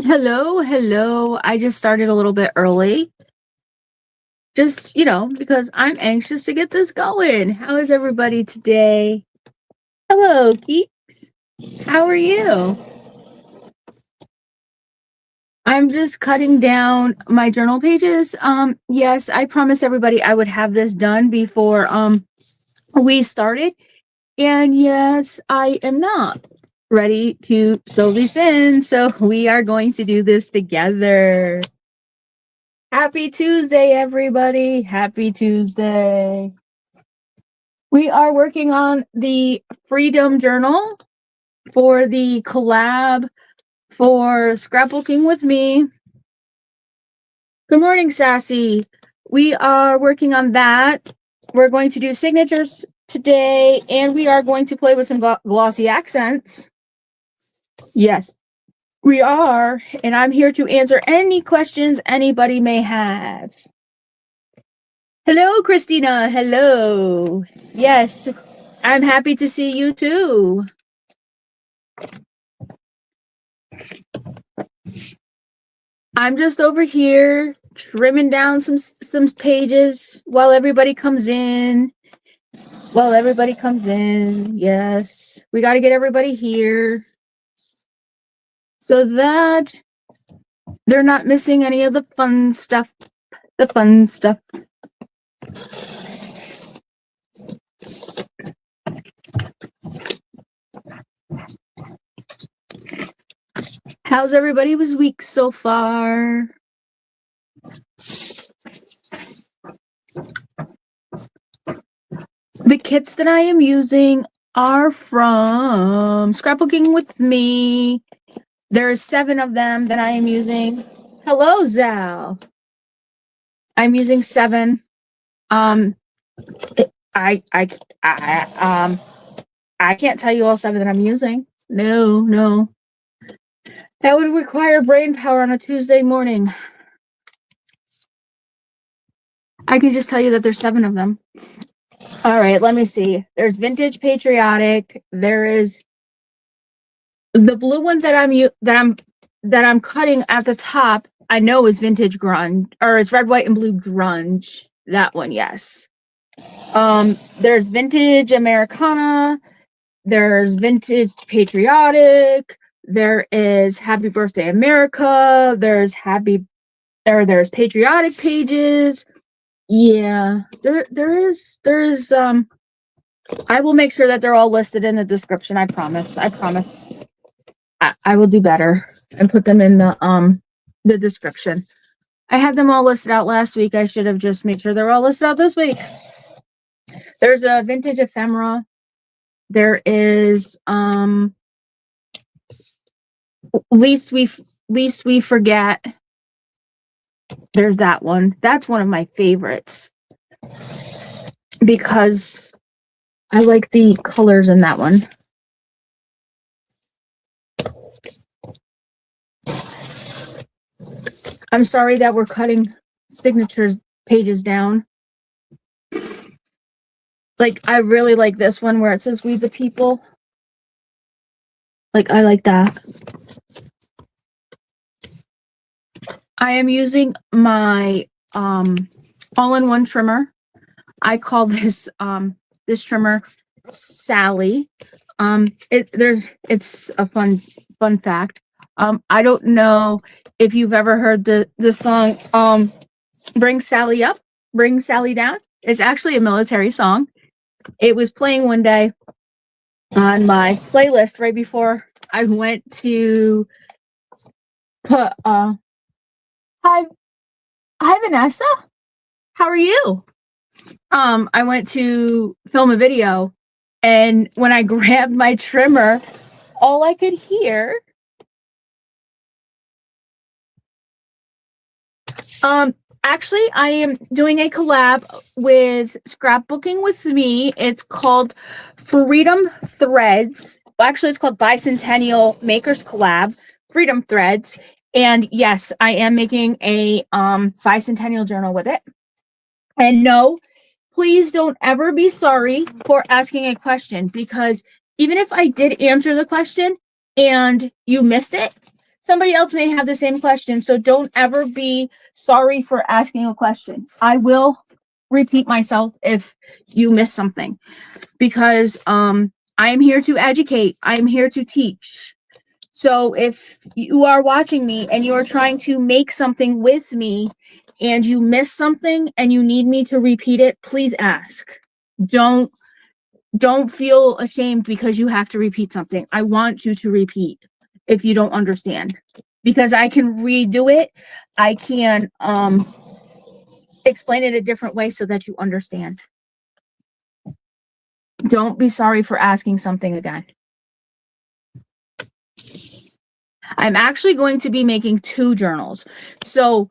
Hello, hello. I just started a little bit early. Just, because I'm anxious to get this going. How is everybody today? Hello, Keeks. How are you? I'm just cutting down my journal pages. Yes, I promised everybody I would have this done before we started. And yes, I am not ready to sew these in. So we are going to do this together. Happy Tuesday, everybody. Happy Tuesday. We are working on the Freedom Journal for the collab for scrapbooking with me. Good morning, Sassy. We are working on that. We're going to do signatures today, and we are going to play with some glossy accents. Yes, we are. And I'm here to answer any questions anybody may have. Hello, Christina. Hello. Yes, I'm happy to see you too. I'm just over here trimming down some pages while everybody comes in. Yes, we got to get everybody here so that they're not missing any of the fun stuff. How's everybody's week so far? The kits that I am using are from Scrapbooking with Me. There's 7 of them that I am using. Hello, Zal. I'm using 7. I can't tell you all 7 that I'm using. No. That would require brain power on a Tuesday morning. I can just tell you that there's 7 of them. All right, let me see. There's Vintage Patriotic. There is the blue one that I'm cutting at the top. I know is Vintage Grunge, or it's Red, White, and Blue Grunge. That one, yes. There's Vintage Americana. There's Vintage Patriotic. There is Happy Birthday America. There's Patriotic Pages. Yeah, there's I will make sure that they're all listed in the description. I promise. I will do better and put them in the description. I had them all listed out last week. I should have just made sure they're all listed out this week. There's a Vintage Ephemera. There is Least We Forget. There's that one. That's one of my favorites because I like the colors in that one. I'm sorry that we're cutting signature pages down. Like, I really like this one where it says "We the People." Like, I like that. I am using my all-in-one trimmer. I call this this trimmer Sally. It's a fun fact. I don't know if you've ever heard the song Bring Sally Up, Bring Sally Down. It's actually a military song. It was playing one day on my playlist right before I went to put hi Vanessa. How are you? I went to film a video, and when I grabbed my trimmer, all I could hear actually, I am doing a collab with Scrapbooking with Me. It's called Freedom Threads. Well, actually, it's called Bicentennial Makers Collab, Freedom Threads. And yes, I am making a bicentennial journal with it. And no, please don't ever be sorry for asking a question, because even if I did answer the question and you missed it, somebody else may have the same question. So don't ever be sorry for asking a question. I will repeat myself if you miss something, because I am here to educate. I am here to teach. So if you are watching me and you are trying to make something with me and you miss something and you need me to repeat it, please ask. Don't feel ashamed because you have to repeat something. I want you to repeat if you don't understand, because I can redo it. I can explain it a different way so that you understand. Don't be sorry for asking something again. I'm actually going to be making 2 journals. So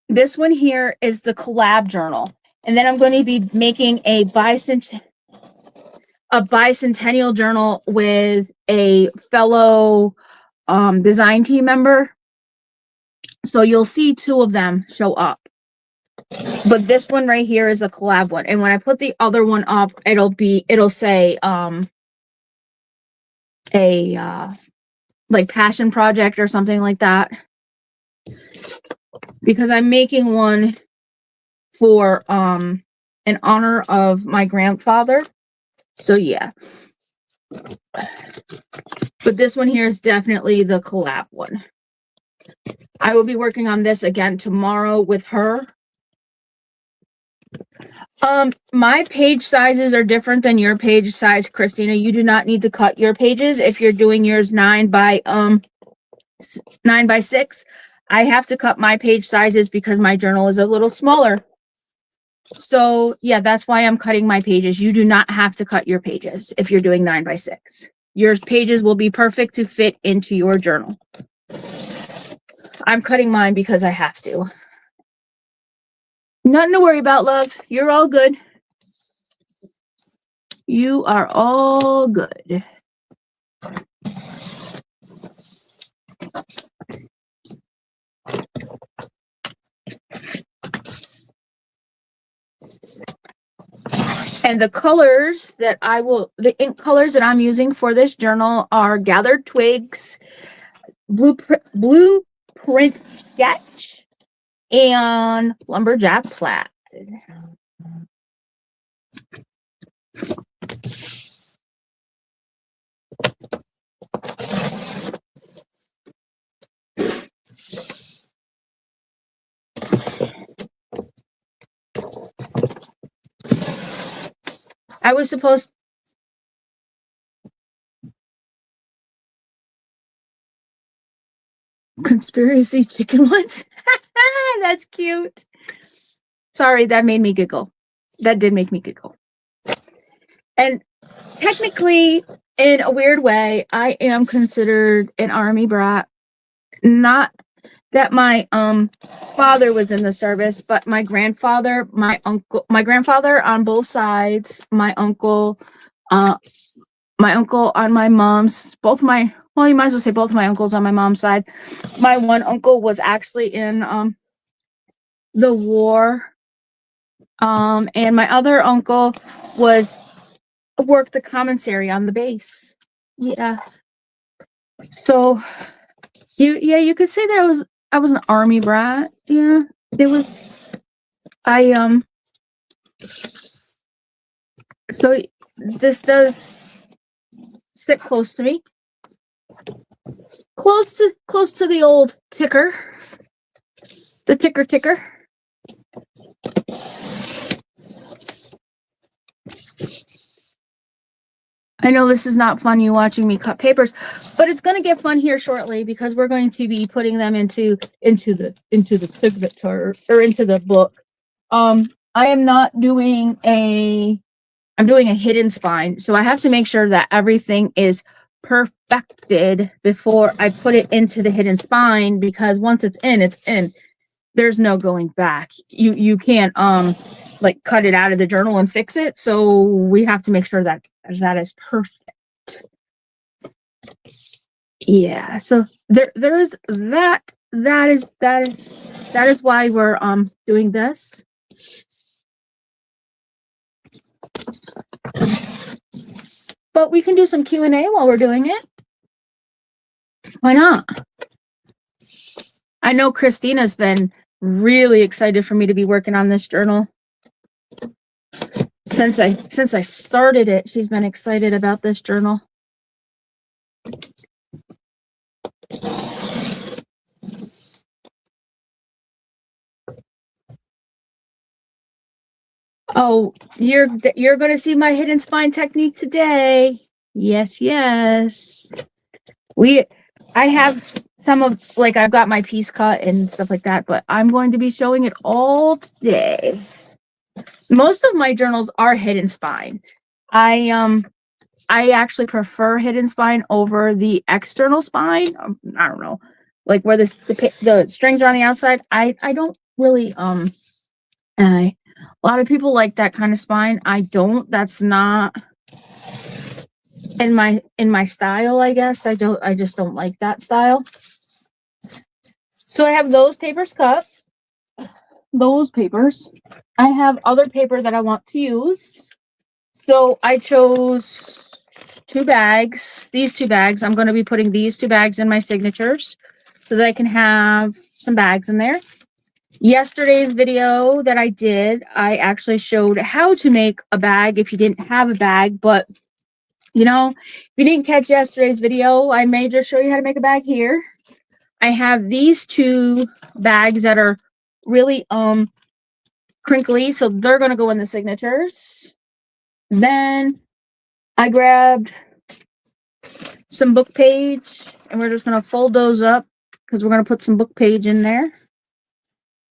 this one here is the collab journal, and then I'm going to be making a bicentennial journal with a fellow design team member. So you'll see 2 of them show up. But this one right here is a collab one. And when I put the other one up, it'll say like passion project or something like that. Because I'm making one for in honor of my grandfather. So yeah. But this one here is definitely the collab one. I will be working on this again tomorrow with her. My page sizes are different than your page size, Christina. You do not need to cut your pages if you're doing yours 9 by 6. I have to cut my page sizes because my journal is a little smaller. So yeah, that's why I'm cutting my pages. You do not have to cut your pages if you're doing 9 by 6. Your pages will be perfect to fit into your journal. I'm cutting mine because I have to. Nothing to worry about, love. You're all good. You are all good. And the colors that the ink colors that I'm using for this journal are Gathered Twigs, Blueprint Sketch, and Lumberjack Plaid. I was supposed conspiracy chicken ones. That's cute. Sorry, that made me giggle. That did make me giggle. And technically, in a weird way, I am considered an army brat. Not that my father was in the service, but my grandfather, my grandfather on both sides, my uncle on my mom's, you might as well say both my uncles on my mom's side. My one uncle was actually in the war. And my other uncle worked the commissary on the base. Yeah. So you could say that I was an army brat. Yeah. It was so this does sit close to me. Close to the old ticker. The ticker. I know this is not fun, you watching me cut papers, but it's going to get fun here shortly because we're going to be putting them into the signature or into the book. I am not doing I'm doing a hidden spine, so I have to make sure that everything is perfected before I put it into the hidden spine, because once it's in. There's no going back. You can't like cut it out of the journal and fix it. So we have to make sure that that is perfect. Yeah. So there is that. That is why we're doing this. But we can do some Q&A while we're doing it. Why not? I know Christina's been really excited for me to be working on this journal. Since I started it, she's been excited about this journal. Oh, you're going to see my hidden spine technique today. Yes, yes. I have some of, like, I've got my piece cut and stuff like that, but I'm going to be showing it all today. Most of my journals are hidden spine. I actually prefer hidden spine over the external spine. I don't know, like where the strings are on the outside. I don't really a lot of people like that kind of spine. I don't. That's not in my style, I guess. I just don't like that style. So I have those papers cut. Those papers. I have other paper that I want to use. So I chose 2 bags. These 2 bags. I'm going to be putting these 2 bags in my signatures so that I can have some bags in there. Yesterday's video that I did, I actually showed how to make a bag if you didn't have a bag, but you know, if you didn't catch yesterday's video, I may just show you how to make a bag here. I have these 2 bags that are really crinkly, so they're going to go in the signatures. Then I grabbed some book page, and we're just going to fold those up because we're going to put some book page in there.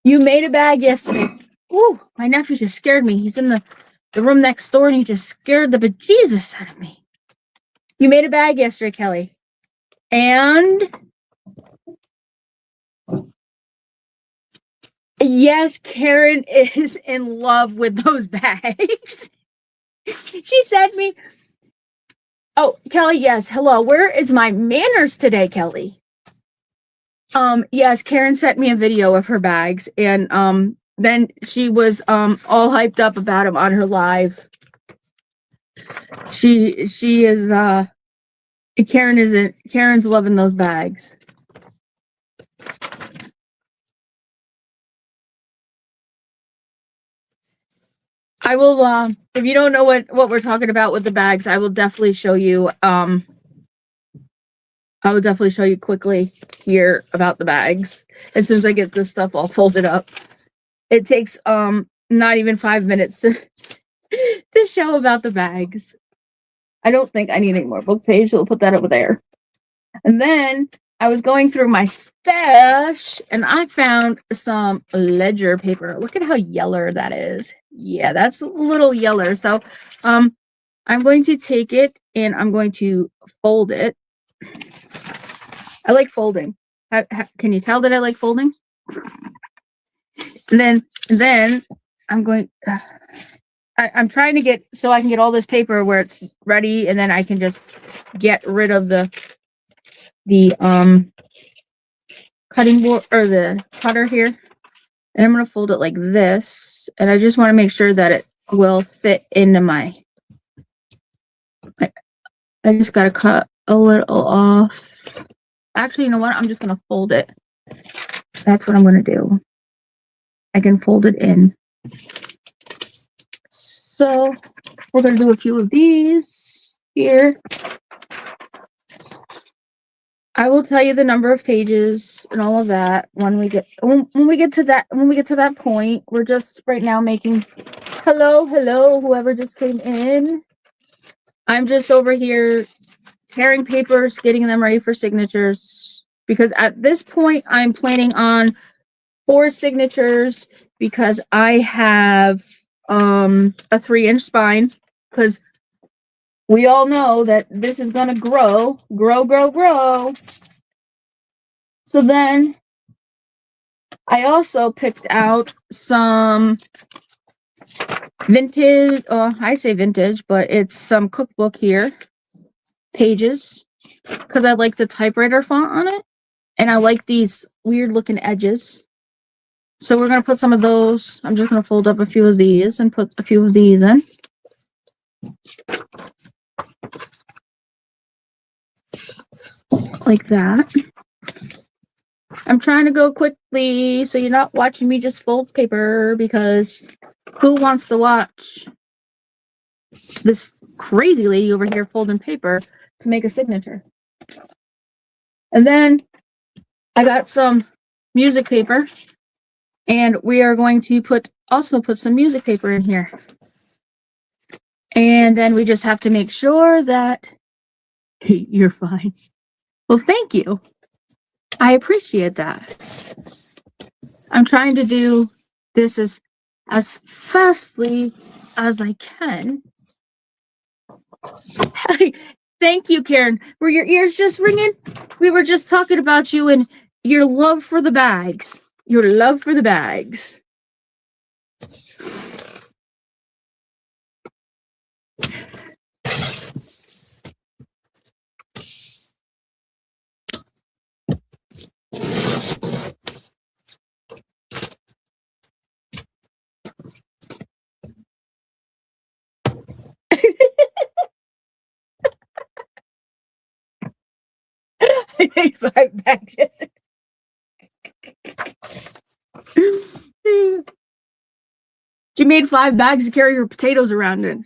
You made a bag yesterday. Ooh, my nephew just scared me. He's in the room next door, and he just scared the bejesus out of me. You made a bag yesterday, Kelly. And yes, Karen is in love with those bags. She sent me. Oh, Kelly, yes. Hello. Where is my manners today, Kelly? Yes, Karen sent me a video of her bags, and then she was all hyped up about them on her live. She is Karen's loving those bags. I will if you don't know what we're talking about with the bags, I will definitely show you quickly here about the bags as soon as I get this stuff all folded up. It takes not even 5 minutes to show about the bags. I don't think I need any more book page, so we'll put that over there. And then I was going through my stash and I found some ledger paper. Look at how yellow that is. Yeah, that's a little yellow. So I'm going to take it and I'm going to fold it. I like folding. Can you tell that I like folding? And then I'm going. I'm trying to get so I can get all this paper where it's ready, and then I can just get rid of the cutting board or the cutter here. And I'm going to fold it like this, and I just want to make sure that it will fit into my. I just got to cut a little off. Actually, you know what? I'm just going to fold it. That's what I'm going to do. I can fold it in. So we're going to do a few of these here. I will tell you the number of pages and all of that when we get to that point. We're just right now making hello whoever just came in. I'm just over here tearing papers, getting them ready for signatures because at this point I'm planning on 4 signatures because I have a 3-inch spine because we all know that this is going to grow. So then I also picked out some vintage, I say vintage, but it's some cookbook here pages because I like the typewriter font on it and I like these weird looking edges. So we're going to put some of those. I'm just going to fold up a few of these and put a few of these in. Like that. I'm trying to go quickly so you're not watching me just fold paper, because who wants to watch this crazy lady over here folding paper to make a signature? And then I got some music paper, and we are going to also put some music paper in here. And then we just have to make sure that you're fine. Well, thank you. I appreciate that. I'm trying to do this as fastly as I can. Thank you, Karen. Were your ears just ringing? We were just talking about you and your love for the bags. Your love for the bags. I made 5 bags yesterday. You made 5 bags to carry your potatoes around in.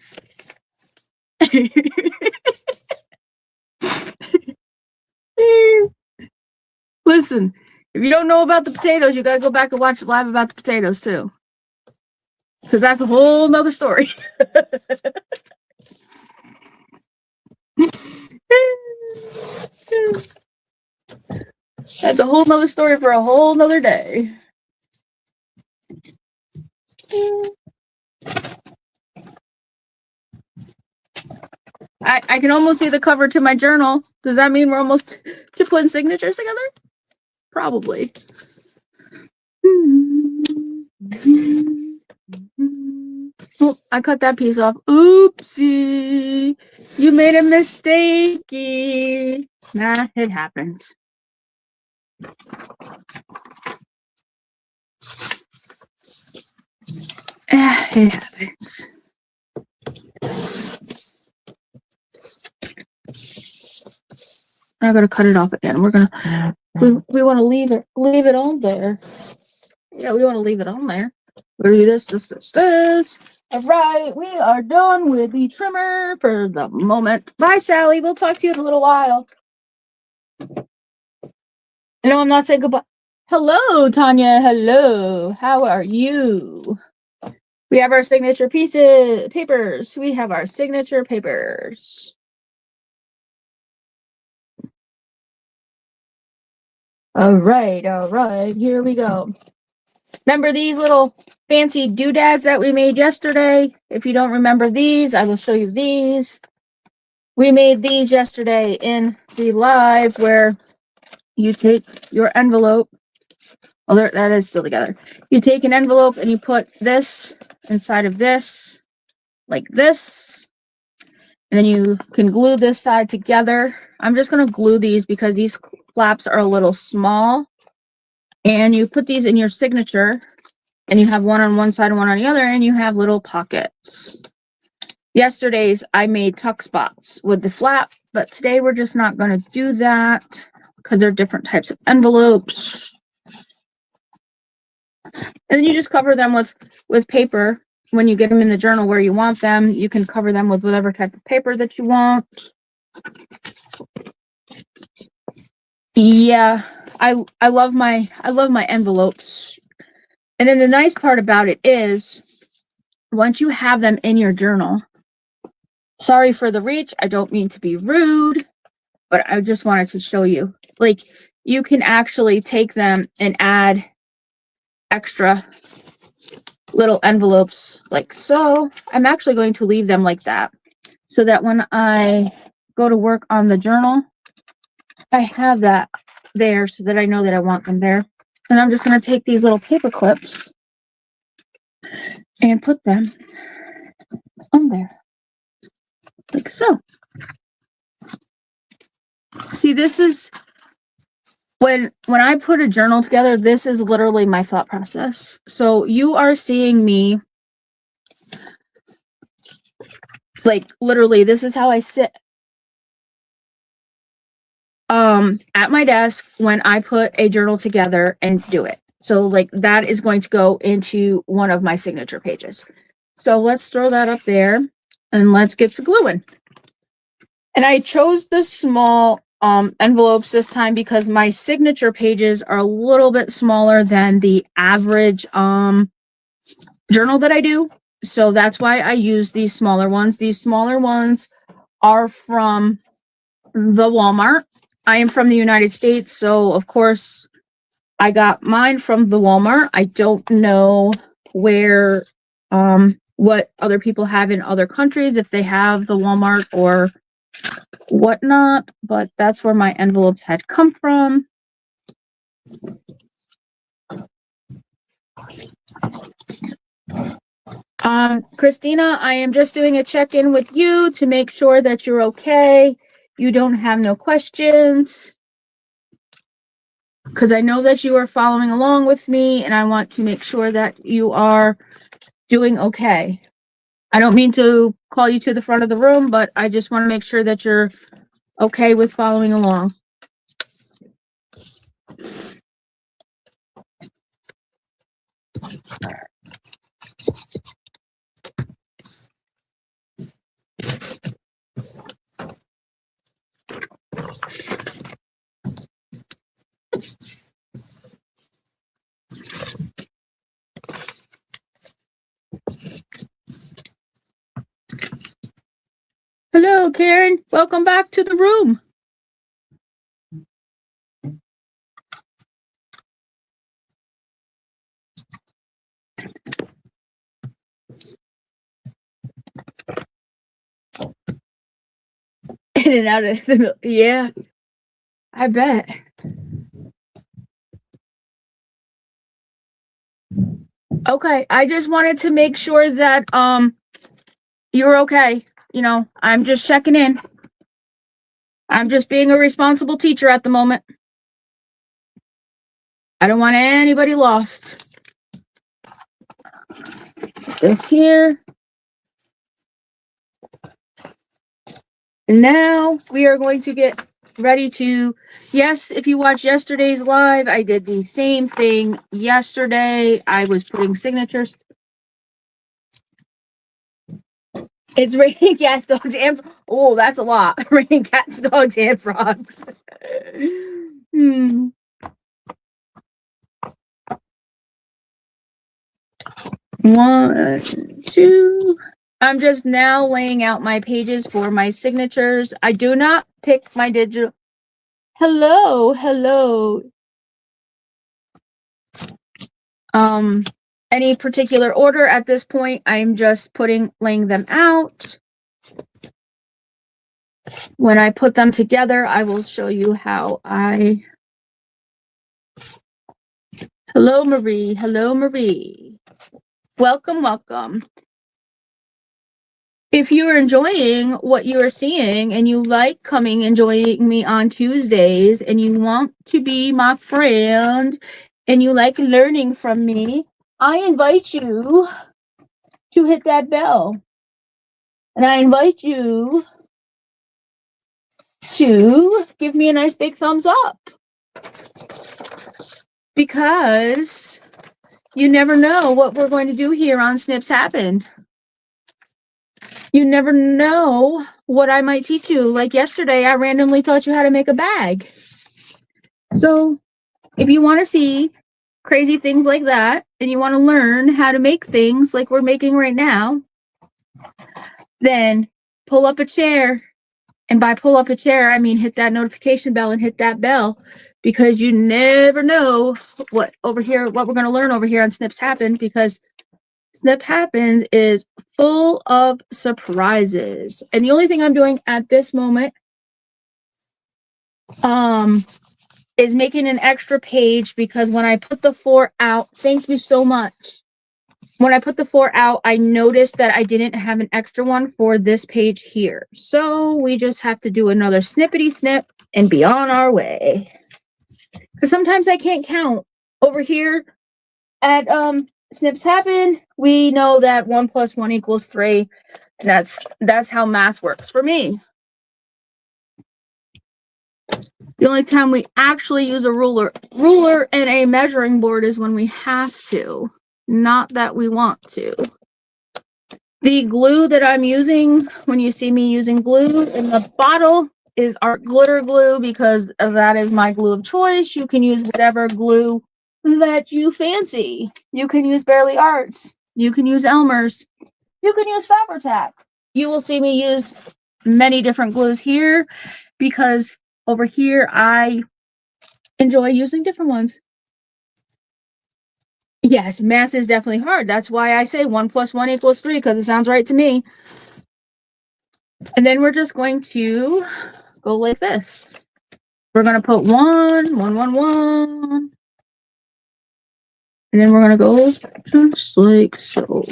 Listen, if you don't know about the potatoes, you gotta go back and watch live about the potatoes too. Because that's a whole nother story. That's a whole nother story for a whole nother day. I can almost see the cover to my journal. Does that mean we're almost to putting signatures together? Probably. Oh, I cut that piece off. Oopsie. You made a mistake. Nah, it happens. It happens. I'm gonna cut it off again. We're gonna we want to leave it on there. Yeah, we want to leave it on there. We're gonna do this. All right, we are done with the trimmer for the moment. Bye, Sally. We'll talk to you in a little while. No, I'm not saying goodbye. Hello, Tanya. Hello. How are you? We have our signature papers. We have our signature papers. All right. Here we go. Remember these little fancy doodads that we made yesterday? If you don't remember these, I will show you these. We made these yesterday in the live where you take your envelope. Oh, that is still together. You take an envelope and you put this inside of this, like this. And then you can glue this side together. I'm just going to glue these because these flaps are a little small. And you put these in your signature. And you have one on one side and one on the other. And you have little pockets. Yesterday's, I made tuck spots with the flap. But today we're just not going to do that because they're different types of envelopes. And then you just cover them with paper. When you get them in the journal where you want them, you can cover them with whatever type of paper that you want. Yeah, I love my envelopes. And then the nice part about it is once you have them in your journal, sorry for the reach, I don't mean to be rude, but I just wanted to show you. Like, you can actually take them and add extra little envelopes like so. I'm actually going to leave them like that so that when I go to work on the journal, I have that there so that I know that I want them there. And I'm just going to take these little paper clips and put them on there like so. See, this is when I put a journal together, this is literally my thought process. So you are seeing me, like, literally, this is how I sit. at my desk when I put a journal together and do it. So like that is going to go into one of my signature pages. So let's throw that up there and let's get to gluing. And I chose the small envelopes this time because my signature pages are a little bit smaller than the average journal that I do. So that's why I use these smaller ones. These smaller ones are from the Walmart. I am from the United States, so of course I got mine from the Walmart. I don't know where what other people have in other countries, if they have the Walmart or whatnot, but that's where my envelopes had come from. Christina, I am just doing a check-in with you to make sure that you're okay. You don't have no questions, because I know that you are following along with me and I want to make sure that you are doing okay. I don't mean to call you to the front of the room, but I just want to make sure that you're okay with following along. Hello, Karen. Welcome back to the room. In and out of the middle. Yeah, I bet. Okay, I just wanted to make sure that you're okay. You know, I'm just checking in. I'm just being a responsible teacher at the moment. I don't want anybody lost. This here. And now we are going to get ready to, yes, if you watched yesterday's live, I did the same thing yesterday. I was putting signatures. It's raining cats, dogs, and oh, that's a lot. Raining cats, dogs, and frogs. One, two. I'm just now laying out my pages for my signatures. I do not pick my digital. Hello, hello. Any particular order at this point, I'm just laying them out. When I put them together, I will show you how I. Hello, Marie. Hello, Marie. Welcome, welcome. If you're enjoying what you are seeing and you like coming and joining me on Tuesdays and you want to be my friend and you like learning from me, I invite you to hit that bell. And I invite you to give me a nice big thumbs up. Because you never know what we're going to do here on Snips Happened. You never know what I might teach you. Like yesterday, I randomly taught you how to make a bag. So if you want to see crazy things like that, and you want to learn how to make things like we're making right now, then pull up a chair. And by pull up a chair, I mean hit that notification bell and hit that bell, because you never know what we're going to learn over here on Snips Happen, because Snip Happens is full of surprises. And the only thing I'm doing at this moment is making an extra page, because when I put the 4 out, thank you so much. When I put the 4 out, I noticed that I didn't have an extra one for this page here. So we just have to do another snippety snip and be on our way. Because sometimes I can't count. Over here at Snips Happen, we know that 1 + 1 = 3. And that's how math works for me. The only time we actually use a ruler and a measuring board is when we have to, not that we want to. The glue that I'm using, when you see me using glue in the bottle, is art glitter glue because that is my glue of choice. You can use whatever glue that you fancy. You can use Barely Arts. You can use Elmer's. You can use Fabri-Tac. You will see me use many different glues here because over here I enjoy using different ones. Yes, math is definitely hard. That's why I say 1 + 1 = 3 because it sounds right to me. And then we're just going to go like this. We're going to put 1, 1, 1, 1. And then we're going to go just like so.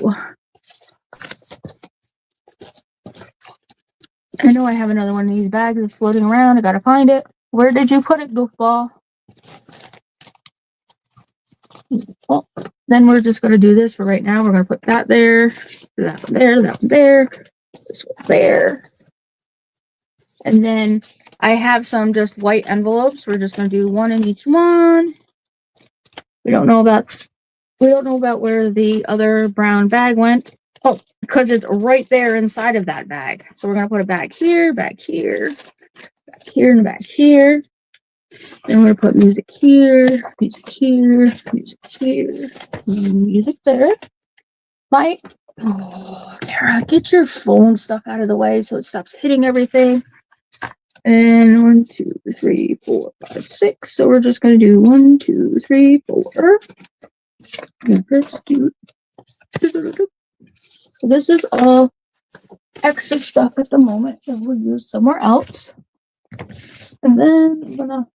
I know I have another one of these bags that's floating around. I got to find it. Where did you put it, goofball? Well, then we're just going to do this for right now. We're going to put that there, that one there, that one there, this one there. And then I have some just white envelopes. We're just going to do 1 in each one. We don't know about where the other brown bag went. Oh, because it's right there inside of that bag. So we're going to put it back here, back here, back here, and back here. Then we're going to put music here, music here, music here, music there. Mike, oh, Tara, get your phone stuff out of the way so it stops hitting everything. And 1, 2, 3, 4, 5, 6. So we're just going to do 1, 2, 3, 4. So this is all extra stuff at the moment that we'll use somewhere else. And then I'm gonna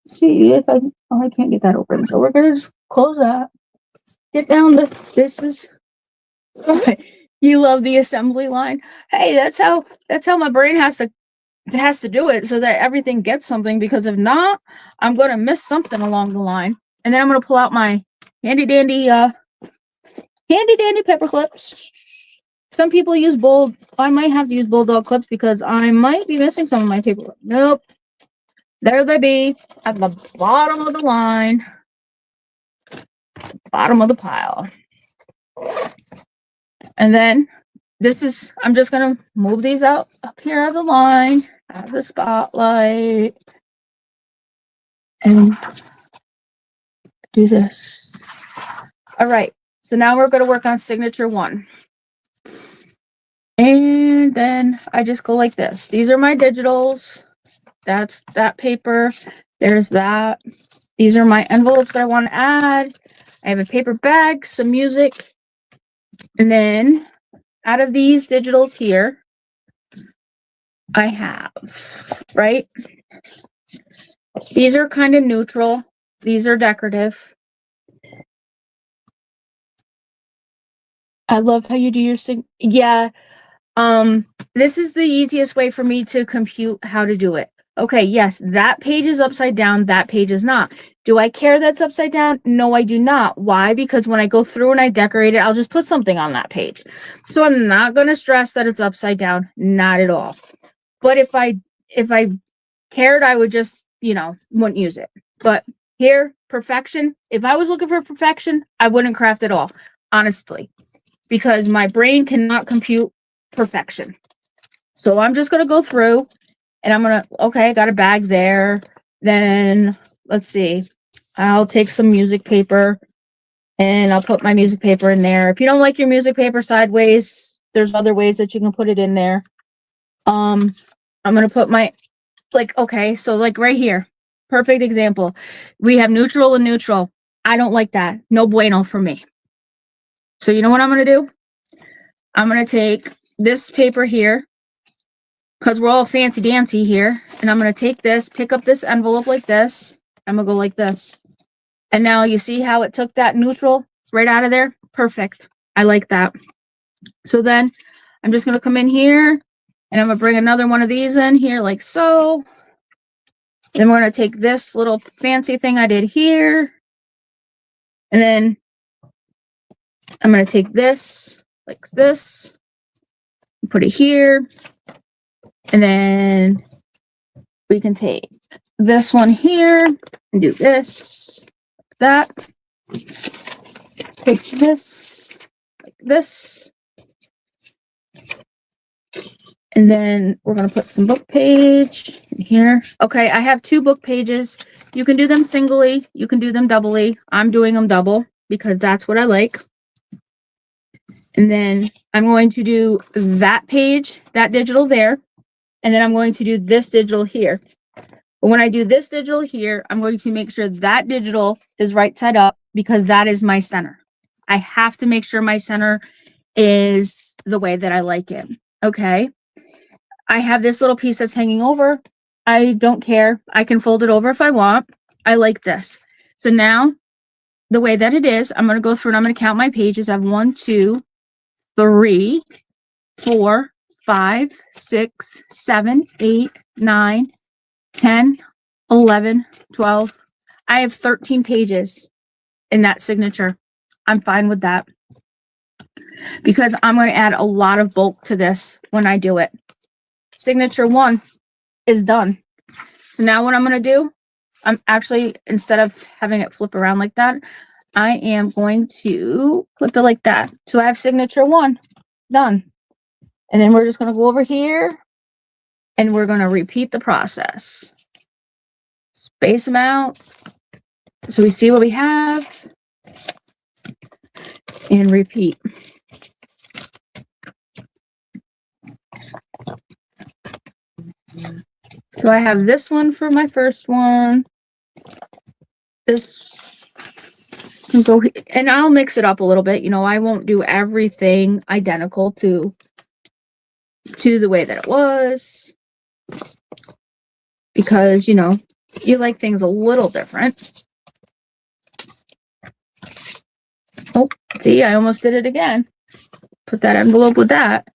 see if I can't get that open. So we're gonna just close that. Get down to this is okay. You love the assembly line. Hey, that's how my brain has to do it so that everything gets something, because if not, I'm gonna miss something along the line. And then I'm gonna pull out my handy dandy paper clips. Some people use bold. I might have to use bulldog clips because I might be missing some of my paper clips. Nope. There they be at the bottom of the line, bottom of the pile. And then I'm just going to move these out up here of the line, out of the spotlight, and do this. All right. So now we're going to work on signature 1. And then I just go like this. These are my digitals. That's that paper. There's that. These are my envelopes that I want to add. I have a paper bag, some music. And then out of these digitals here, I have, right? These are kind of neutral. These are decorative. I love how you do your yeah. This is the easiest way for me to compute how to do it. Okay, yes, that page is upside down, that page is not. Do I care that's upside down? No, I do not. Why? Because when I go through and I decorate it, I'll just put something on that page. So I'm not going to stress that it's upside down, not at all. But if I cared, I would just, wouldn't use it. But here, perfection, if I was looking for perfection, I wouldn't craft at all, honestly, because my brain cannot compute perfection. So I'm just going to go through and I'm going to, okay, I got a bag there. Then let's see, I'll take some music paper and I'll put my music paper in there. If you don't like your music paper sideways, there's other ways that you can put it in there. I'm going to put my, okay, so right here, perfect example. We have neutral and neutral. I don't like that. No bueno for me. So you know what I'm going to do? I'm going to take this paper here, because we're all fancy dancy here. And I'm going to take this, pick up this envelope like this. I'm going to go like this. And now you see how it took that neutral right out of there? Perfect. I like that. So then I'm just going to come in here and I'm going to bring another one of these in here like so. Then we're going to take this little fancy thing I did here. And then I'm going to take this like this, put it here. And then we can take this one here and do this, that. Take this, like this. And then we're going to put some book page in here. Okay, I have 2 book pages. You can do them singly. You can do them doubly. I'm doing them double because that's what I like. And then I'm going to do that page, that digital there. And then I'm going to do this digital here. But when I do this digital here, I'm going to make sure that digital is right side up because that is my center. I have to make sure my center is the way that I like it. Okay. I have this little piece that's hanging over. I don't care. I can fold it over if I want. I like this. So now the way that it is, I'm going to go through and I'm going to count my pages. I have 1, 2, 3, 4, 5, 6, 7, 8, 9, 10, 11, 12. I have 13 pages in that signature. I'm fine with that because I'm going to add a lot of bulk to this when I do it. Signature 1 is done. So now what I'm going to do, I'm actually, instead of having it flip around like that, I am going to flip it like that. So I have signature 1 done. And then we're just going to go over here and we're going to repeat the process. Space them out so we see what we have and repeat. So I have this one for my first one. This can go, and I'll mix it up a little bit. You know, I won't do everything identical to the way that it was because, you know, you like things a little different. Oh, see, I almost did it again. Put that envelope with that.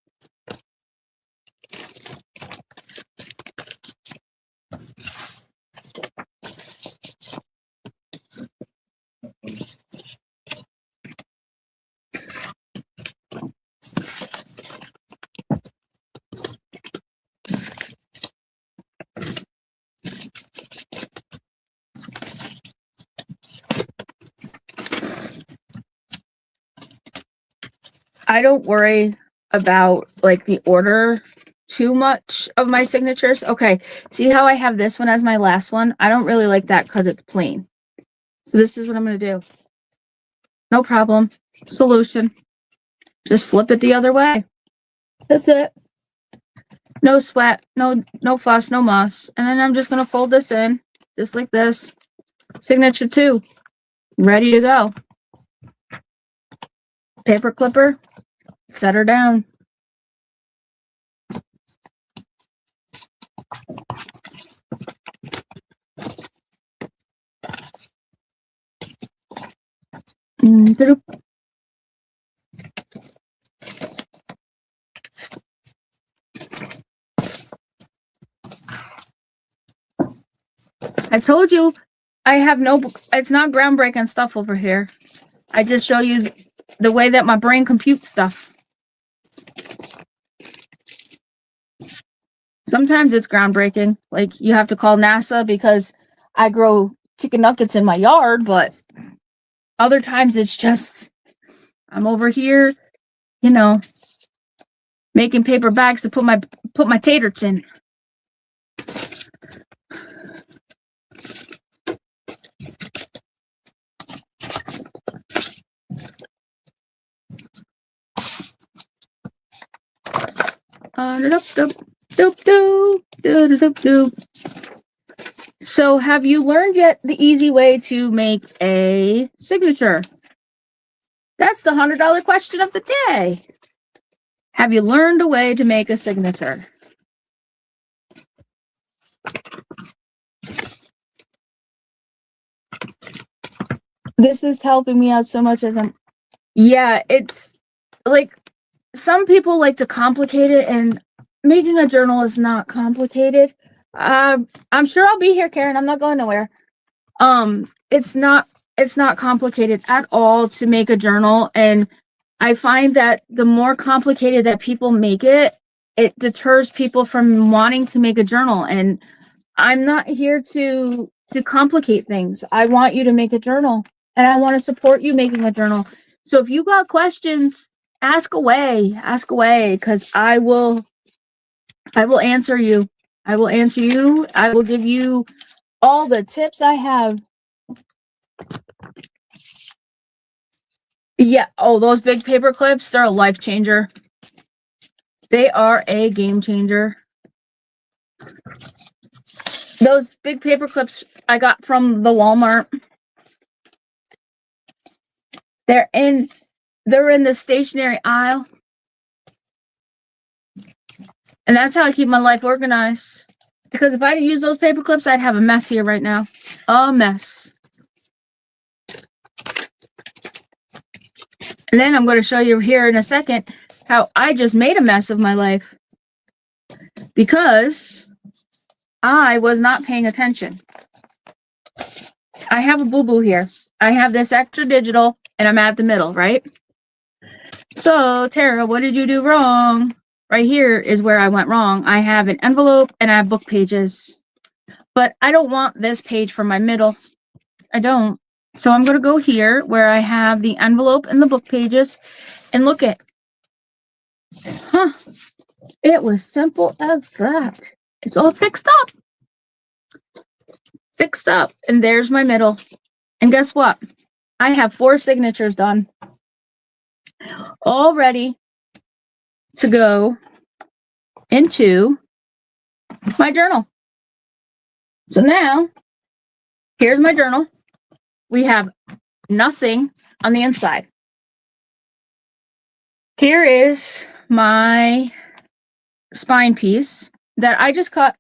I don't worry about like the order too much of my signatures. Okay, see how I have this one as my last one? I don't really like that because it's plain. So this is what I'm going to do. No problem. Solution. Just flip it the other way. That's it. No sweat, no fuss, no muss. And then I'm just going to fold this in just like this. Signature 2. Ready to go. Paper clipper. Set her down. I told you I have no, it's not groundbreaking stuff over here. I just show you the way that my brain computes stuff. Sometimes it's groundbreaking. Like you have to call NASA because I grow chicken nuggets in my yard, but other times it's just, I'm over here, you know, making paper bags to put my taters in. So have you learned yet the easy way to make a signature? That's the $100 question of the day. Have you learned a way to make a signature? This is helping me out so much as yeah, it's like some people like to complicate it, and making a journal is not complicated. I'm sure I'll be here, Karen. I'm not going nowhere. It's not complicated at all to make a journal, and I find that the more complicated that people make it, it deters people from wanting to make a journal. And I'm not here to complicate things. I want you to make a journal, and I want to support you making a journal. So if you got questions, ask away, because I will answer you. I will answer you. I will give you all the tips I have. Yeah. Oh, those big paper clips, they're a life changer. They are a game changer. Those big paper clips I got from the Walmart. They're in the stationery aisle. And that's how I keep my life organized. Because if I didn't use those paper clips, I'd have a mess here right now. A mess. And then I'm going to show you here in a second how I just made a mess of my life. Because I was not paying attention. I have a boo-boo here. I have this extra digital, and I'm at the middle, right? So, Tara, what did you do wrong? Right here is where I went wrong. I have an envelope, and I have book pages. But I don't want this page for my middle. I don't. So I'm going to go here where I have the envelope and the book pages, and look at. Huh. It was simple as that. It's all fixed up. Fixed up. And there's my middle. And guess what? I have 4 signatures done. All ready to go into my journal. So now, here's my journal. We have nothing on the inside. Here is my spine piece that I just cut.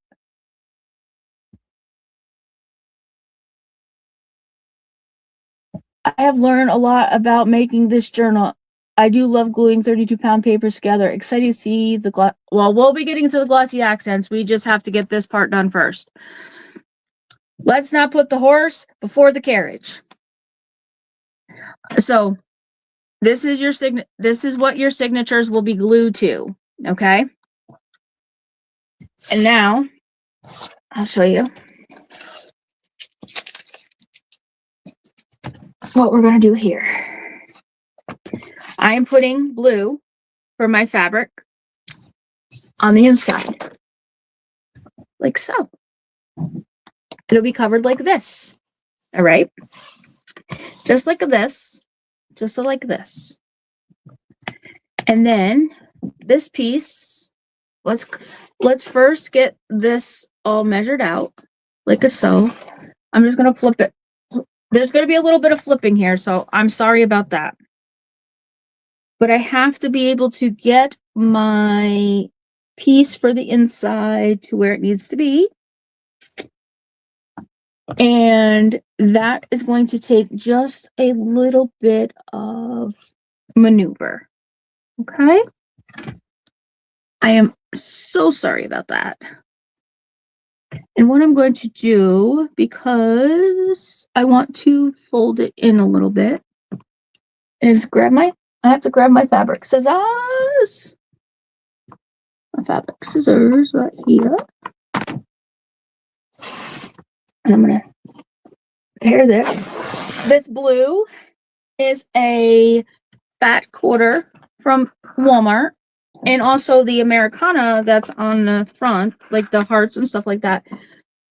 I have learned a lot about making this journal. I do love gluing 32-pound papers together. Excited to see the well, we'll be getting to the glossy accents. We just have to get this part done first. Let's not put the horse before the carriage. So this is your this is what your signatures will be glued to, okay? And now I'll show you what we're going to do here. I am putting blue for my fabric on the inside, like so. It'll be covered like this, all right? Just like this, just like this. And then this piece, let's first get this all measured out, like so. I'm just going to flip it. There's going to be a little bit of flipping here, so I'm sorry about that. But I have to be able to get my piece for the inside to where it needs to be. And that is going to take just a little bit of maneuver. Okay? I am so sorry about that. And what I'm going to do, because I want to fold it in a little bit, is I have to grab my fabric scissors. My fabric scissors right here. And I'm going to tear this. This blue is a fat quarter from Walmart. And also the Americana that's on the front, like the hearts and stuff like that,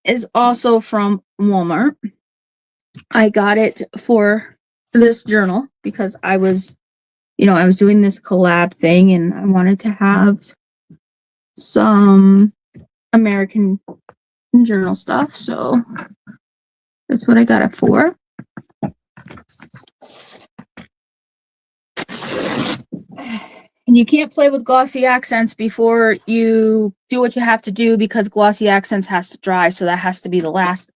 is also from Walmart. I got it for this journal because I was doing this collab thing and I wanted to have some American journal stuff. So that's what I got it for. And you can't play with glossy accents before you do what you have to do because glossy accents has to dry. So that has to be the last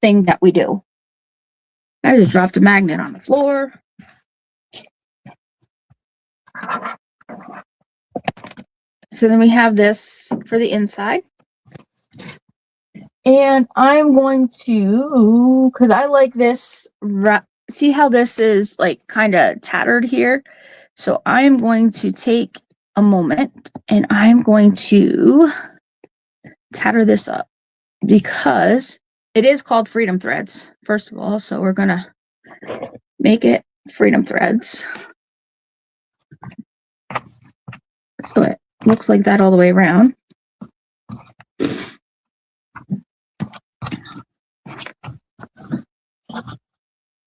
thing that we do. I just dropped a magnet on the floor. So then we have this for the inside. And I'm going to, because I like this, see how this is like kind of tattered here? So I'm going to take a moment and I'm going to tatter this up because it is called Freedom Threads, first of all. So we're going to make it Freedom Threads. So it looks like that all the way around.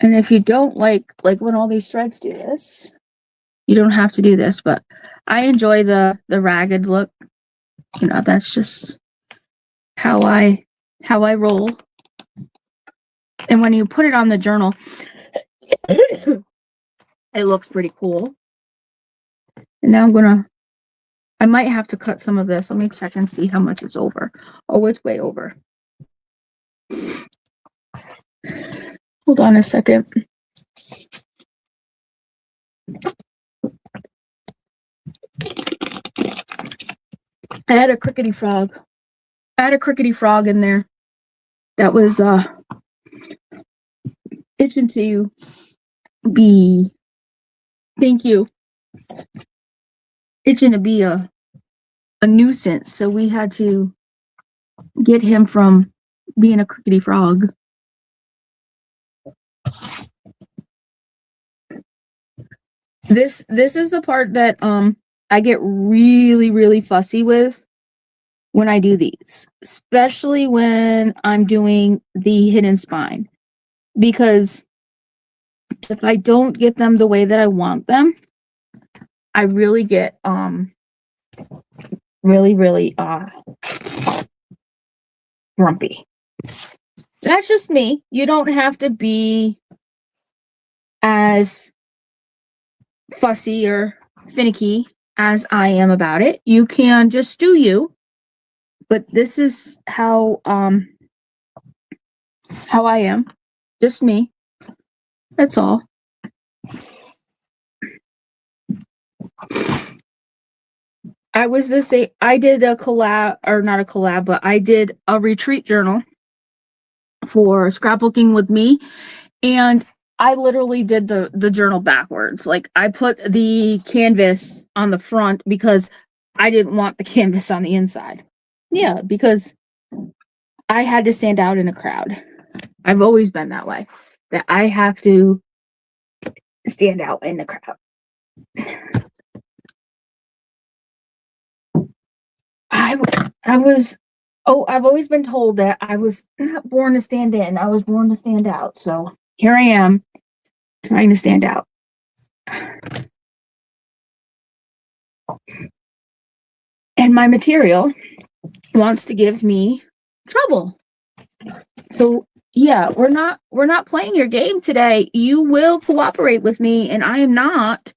And if you don't like when all these threads do this, you don't have to do this, but I enjoy the ragged look. You know, that's just how I roll. And when you put it on the journal, it looks pretty cool. And now I might have to cut some of this. Let me check and see how much it's over. Oh, it's way over. Hold on a second. I had a crickety frog. In there that was itching to be, thank you, itching to be a nuisance. So we had to get him from being a crickety frog. This is the part that I get really, really fussy with when I do these, especially when I'm doing the hidden spine, because if I don't get them the way that I want them, I really get really grumpy. That's just me. You don't have to be as fussy or finicky as I am about it. You can just do you, but this is how I am. Just me. That's all. I did a collab, or not a collab, but I did a retreat journal for scrapbooking with me, and I literally did the journal backwards. Like, I put the canvas on the front because I didn't want the canvas on the inside. Yeah, because I had to stand out in a crowd. I've always been that way, that I have to stand out in the crowd. I've always been told that I was not born to stand in. I was born to stand out. So here I am trying to stand out. And my material wants to give me trouble. So yeah, we're not playing your game today. You will cooperate with me, and I'm not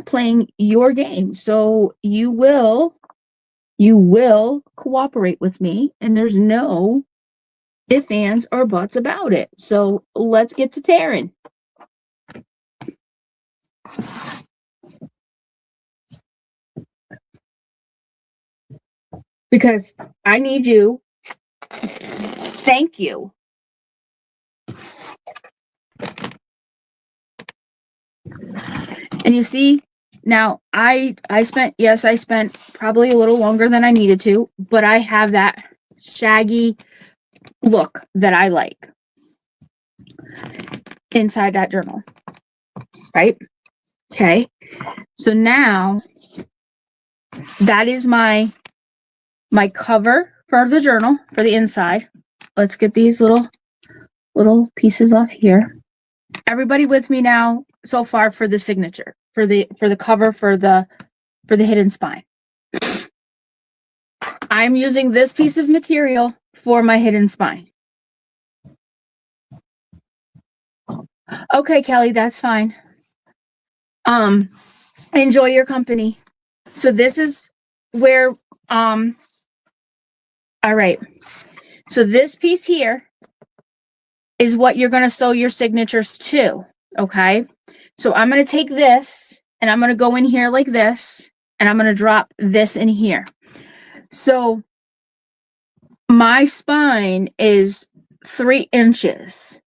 playing your game. So you will cooperate with me, and there's no ifs, ands, or buts about it. So let's get to tearing. Because I need you. Thank you. And you see, now I spent probably a little longer than I needed to, but I have that shaggy look that I like inside that journal, right? Okay. So now that is my cover for the journal, for the inside. Let's get these little pieces off here. Everybody with me now so far for the signature, for the cover, for the hidden spine. I'm using this piece of material for my hidden spine. Okay, Kelly, that's fine. Enjoy your company. So this is where all right. So this piece here is what you're going to sew your signatures to, okay? So I'm going to take this and I'm going to go in here like this, and I'm going to drop this in here. So my spine is 3 inches,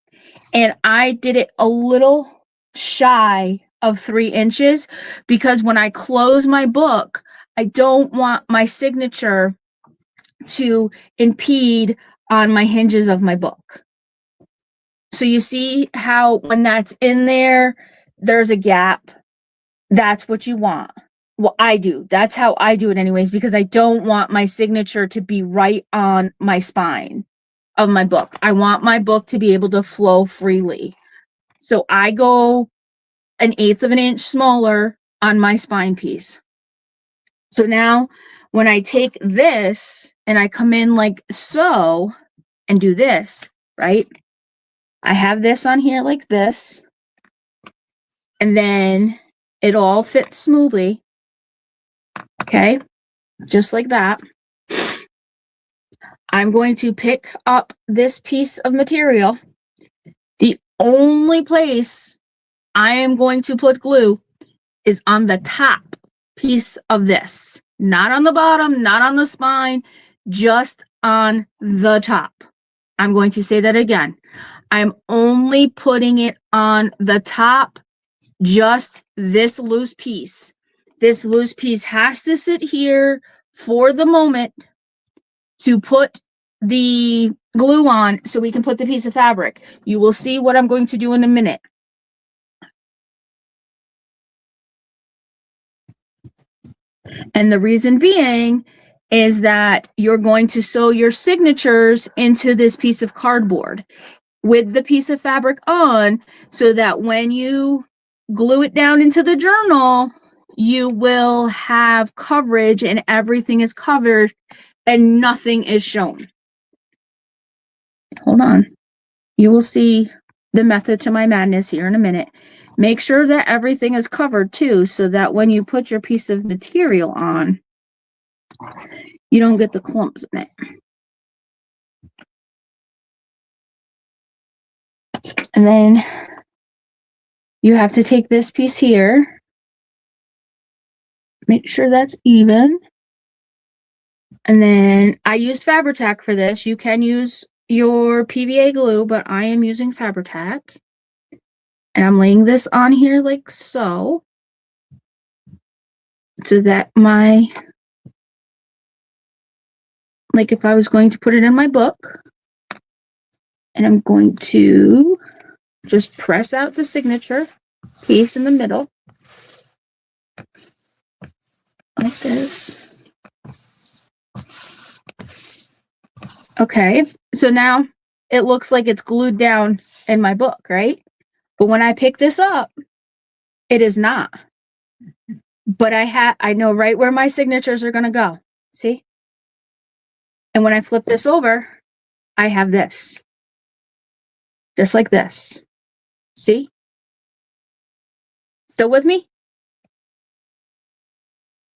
and I did it a little shy of 3 inches because when I close my book, I don't want my signature to impede on my hinges of my book. So you see how when that's in there, there's a gap. That's what you want. Well, I do. That's how I do it anyways, because I don't want my signature to be right on my spine of my book. I want my book to be able to flow freely. So I go 1/8 of an inch smaller on my spine piece. So now when I take this and I come in like so and do this, right? I have this on here like this, and then it all fits smoothly. Okay, just like that. I'm going to pick up this piece of material. The only place I am going to put glue is on the top piece of this, not on the bottom, not on the spine, just on the top. I'm going to say that again. I'm only putting it on the top, just this loose piece. This loose piece has to sit here for the moment to put the glue on so we can put the piece of fabric. You will see what I'm going to do in a minute. And the reason being is that you're going to sew your signatures into this piece of cardboard with the piece of fabric on, so that when you glue it down into the journal, you will have coverage and everything is covered and nothing is shown. Hold on. You will see the method to my madness here in a minute. Make sure that everything is covered too, so that when you put your piece of material on, you don't get the clumps in it. And then you have to take this piece here, make sure that's even. And then I use Fabri-Tac for this. You can use your PVA glue, but I am using Fabri-Tac. And I'm laying this on here like so, so that like if I was going to put it in my book, and I'm going to just press out the signature piece in the middle, like this. Okay, so now it looks like it's glued down in my book, right? But when I pick this up, it is not. But I know right where my signatures are going to go. See? And when I flip this over, I have this. Just like this. See? Still with me?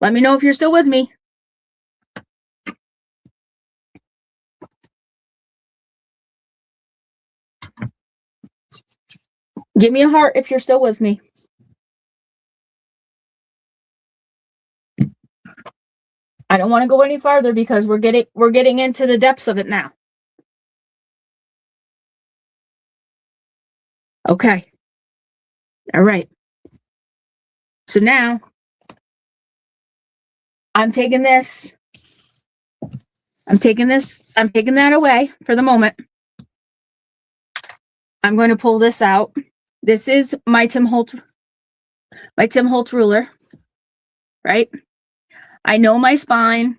Let me know if you're still with me. Give me a heart if you're still with me. I don't want to go any farther because we're getting into the depths of it now. Okay. All right. So now I'm taking that away for the moment. I'm going to pull this out. This is my Tim Holtz ruler, right? I know my spine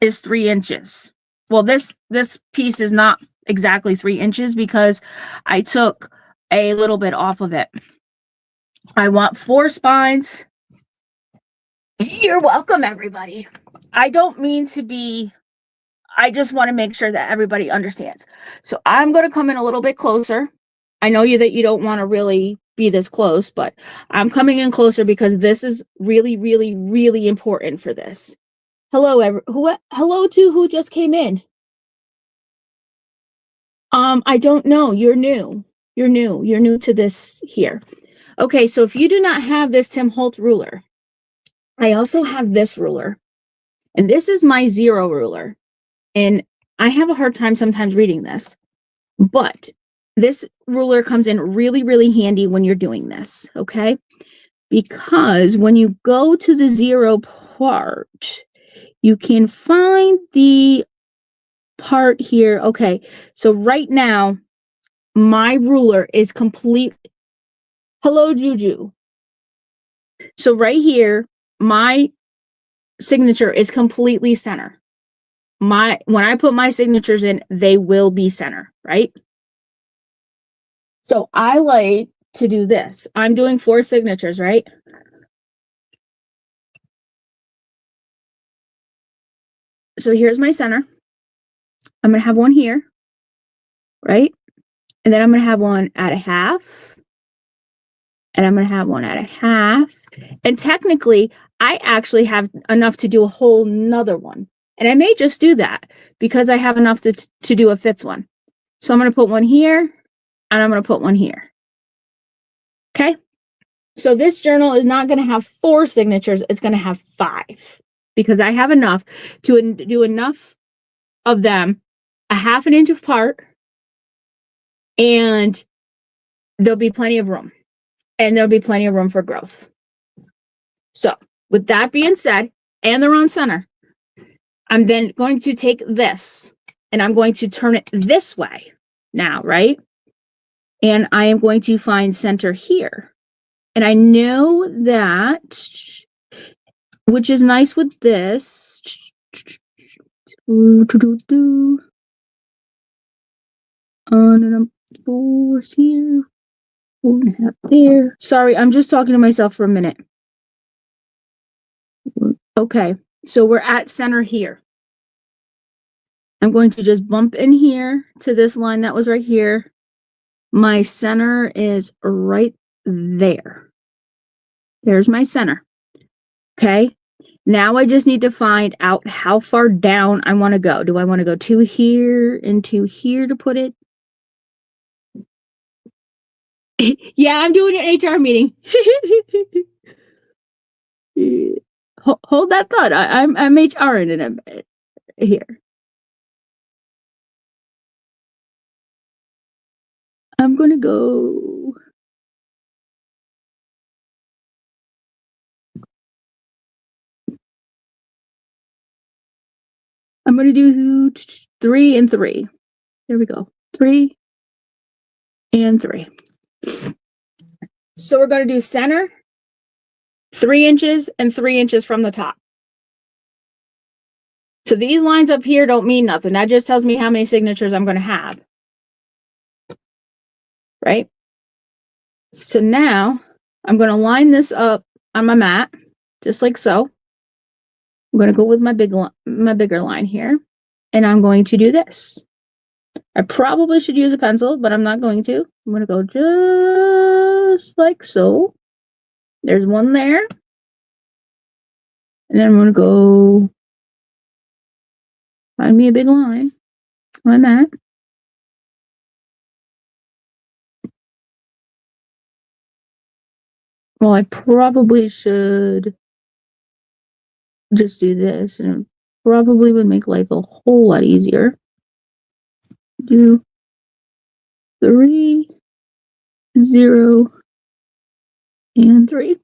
is 3 inches. Well, this piece is not exactly 3 inches because I took a little bit off of it. I want 4 spines. You're welcome, everybody. I don't mean to be, I just want to make sure that everybody understands. So I'm going to come in a little bit closer. I know that you don't want to really be this close, but I'm coming in closer because this is really, really, really important for this. Hello, hello to who just came in. I don't know. You're new. You're new to this here. Okay, so if you do not have this Tim Holtz ruler, I also have this ruler. And this is my 0 ruler. And I have a hard time sometimes reading this. But this ruler comes in really, really handy when you're doing this, okay? Because when you go to the 0 part, you can find the part here. Okay, so right now, my ruler is complete. Hello, Juju. So right here, my signature is completely center. When I put my signatures in, they will be center, right? So I like to do this. I'm doing 4 signatures, right? So here's my center. I'm going to have one here, right? And then I'm going to have one at a half. And I'm going to have one at a half. And technically, I actually have enough to do a whole nother one. And I may just do that because I have enough to do a 5th one. So I'm going to put one here and I'm going to put one here. Okay. So this journal is not going to have 4 signatures. It's going to have 5 because I have enough to do enough of them a half an inch apart, and there'll be plenty of room, and there'll be plenty of room for growth. So with that being said, and they're on center, I'm then going to take this and I'm going to turn it this way now, right? And I am going to find center here. And I know that, which is nice with this. And I'm 4 here, 4.5 there. Sorry, I'm just talking to myself for a minute. Okay, so we're at center here. I'm going to just bump in here to this line that was right here. My center is right there. There's my center. Okay, now I just need to find out how far down I want to go. Do I want to go to here and to here to put it? Yeah, I'm doing an HR meeting. Hold that thought. I'm HR in a bit here. I'm gonna go. I'm gonna do 3 and 3. There we go. 3 and 3. So we're gonna do center, 3 inches, and 3 inches from the top. So these lines up here don't mean nothing. That just tells me how many signatures I'm gonna have. Right? So now I'm gonna line this up on my mat, just like so. I'm gonna go with my bigger line here, and I'm going to do this. I probably should use a pencil, but I'm not going to. I'm going to go just like so. There's one there. And then I'm going to go find me a big line on that. Well, I probably should just do this, and it probably would make life a whole lot easier. Do 3, 0, and 3.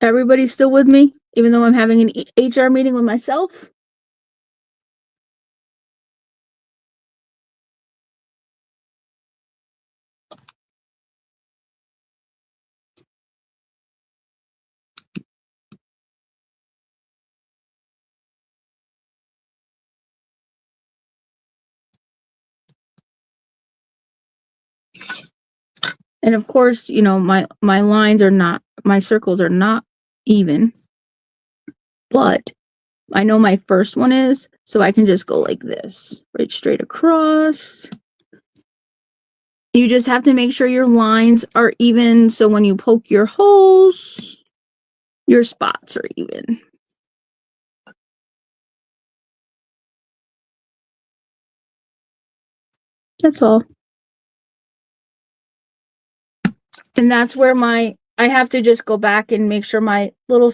Everybody's still with me, even though I'm having an HR meeting with myself? And of course, you know, my lines are not, my circles are not even, but I know my first one is, so I can just go like this, right straight across. You just have to make sure your lines are even, so when you poke your holes, your spots are even. That's all. And that's where I have to just go back and make sure my little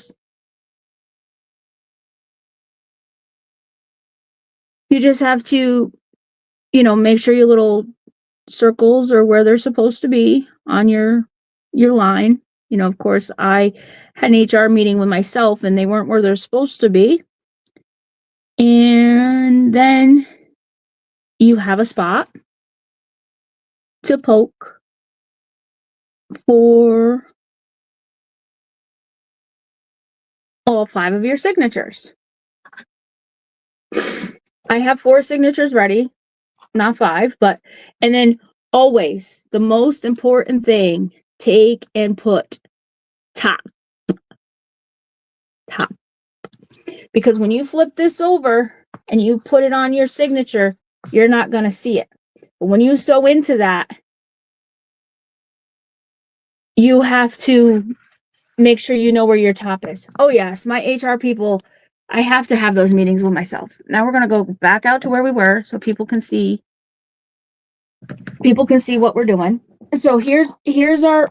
You just have to, you know, make sure your little circles are where they're supposed to be on your line. You know, of course, I had an HR meeting with myself and they weren't where they're supposed to be. And then you have a spot to poke for all 5 of your signatures. I have 4 signatures ready, not 5, but, and then always the most important thing, take and put top. Because when you flip this over and you put it on your signature, you're not going to see it. But when you sew into that, you have to make sure you know where your top is. Oh yes, my HR people, I have to have those meetings with myself. Now we're going to go back out to where we were so people can see what we're doing. So here's our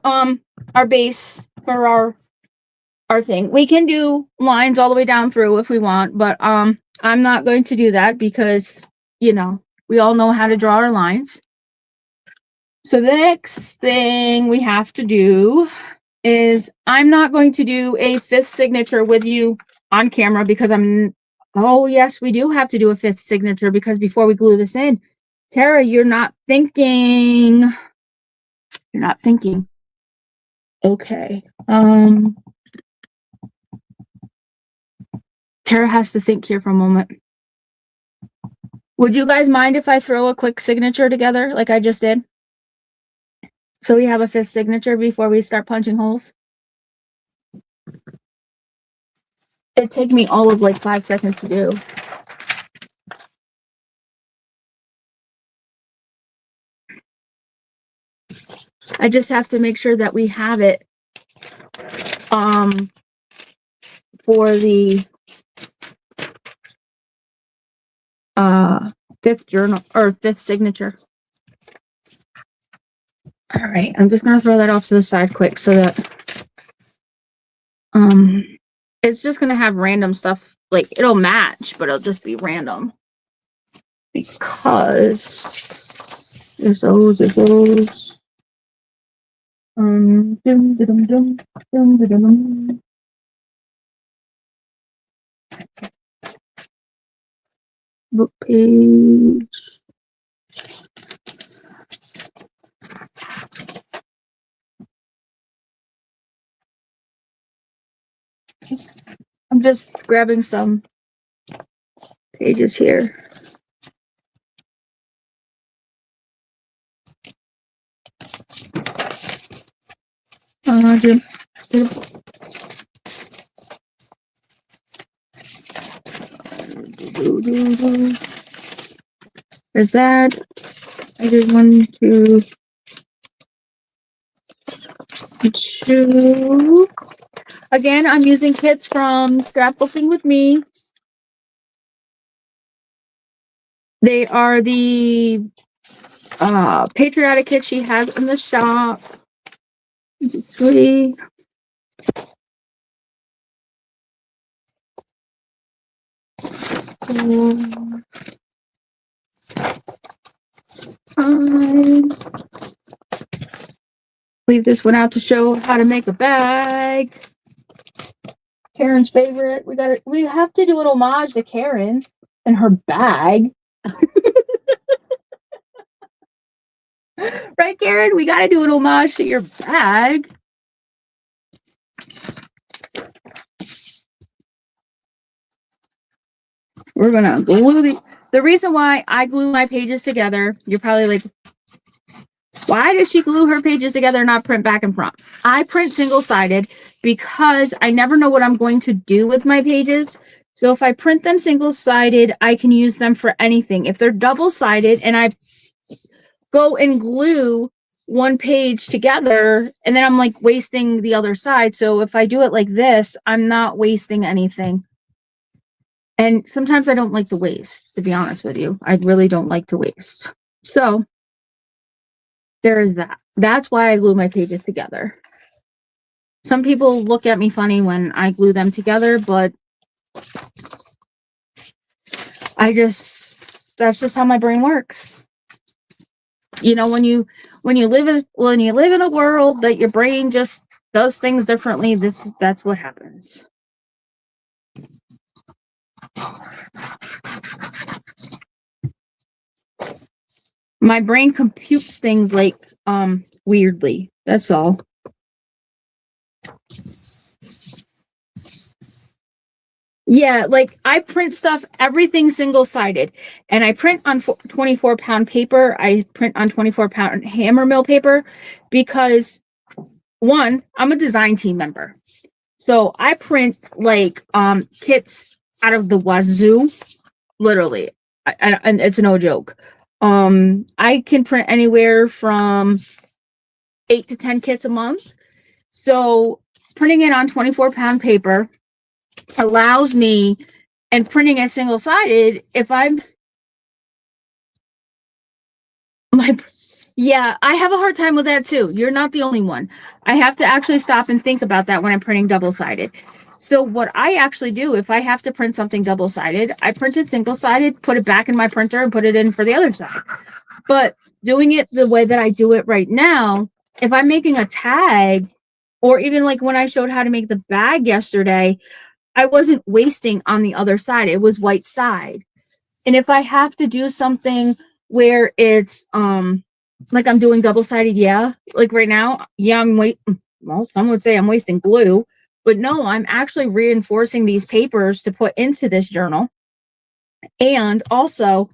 base for our thing. We can do lines all the way down through if we want, but I'm not going to do that because, you know, we all know how to draw our lines. So the next thing we have to do is I'm not going to do a 5th signature with you on camera because oh yes, we do have to do a 5th signature because before we glue this in, Tara, you're not thinking. Okay. Tara has to think here for a moment. Would you guys mind if I throw a quick signature together like I just did? So we have a 5th signature before we start punching holes. It'd take me all of like 5 seconds to do. I just have to make sure that we have it for the 5th journal or 5th signature. All right, I'm just gonna throw that off to the side quick so that it's just gonna have random stuff, like it'll match, but it'll just be random because there's those. Book page. I'm just grabbing some pages here. There's that. I did 1, 2, 2. Again, I'm using kits from Scrapbooking with Me. They are the patriotic kits she has in the shop. 3. Leave this one out to show how to make a bag. Karen's favorite. We have to do an homage to Karen and her bag. Right, Karen? We got to do an homage to your bag. We're going to glue the reason why I glue my pages together, you're probably like, why does she glue her pages together and not print back and front? I print single-sided because I never know what I'm going to do with my pages. So if I print them single-sided, I can use them for anything. If they're double-sided and I go and glue one page together and then I'm like wasting the other side. So if I do it like this, I'm not wasting anything. And sometimes I don't like to waste, to be honest with you. I really don't like to waste. So there is that. That's why I glue my pages together. Some people look at me funny when I glue them together, but I just that's just how my brain works. You know, when you live in a world that your brain just does things differently, that's what happens. My brain computes things like weirdly. That's all. Yeah, like I print stuff, everything single-sided, and I print on 24-pound paper. I print on 24-pound hammer mill paper because one, I'm a design team member. So I print like kits out of the wazoo, literally. And it's no joke. I can print anywhere from 8 to 10 kits a month. So printing it on 24-pound paper allows me, and printing it single-sided, if I'm yeah, I have a hard time with that too. You're not the only one. I have to actually stop and think about that when I'm printing double-sided. So what I actually do, if I have to print something double-sided, I print it single-sided, put it back in my printer, and put it in for the other side. But doing it the way that I do it right now, if I'm making a tag, or even like when I showed how to make the bag yesterday, I wasn't wasting on the other side. It was white side. And if I have to do something where it's like I'm doing double-sided, yeah, like right now, yeah, well, some would say I'm wasting glue, but no, I'm actually reinforcing these papers to put into this journal. And also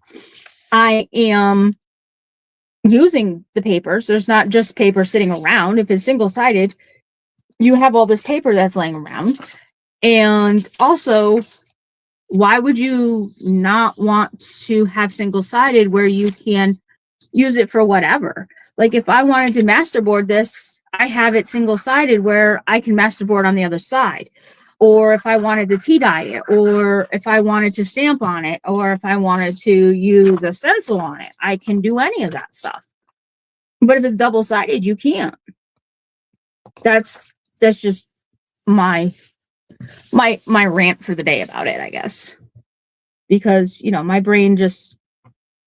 I am using the papers. There's not just paper sitting around. If it's single-sided, you have all this paper that's laying around. And also, why would you not want to have single-sided where you can use it for whatever? Like if I wanted to masterboard this, I have it single-sided where I can masterboard on the other side. Or if I wanted to tea dye it, or if I wanted to stamp on it, or if I wanted to use a stencil on it, I can do any of that stuff. But if it's double-sided, you can't. That's just my rant for the day about it, I guess. Because, you know, my brain just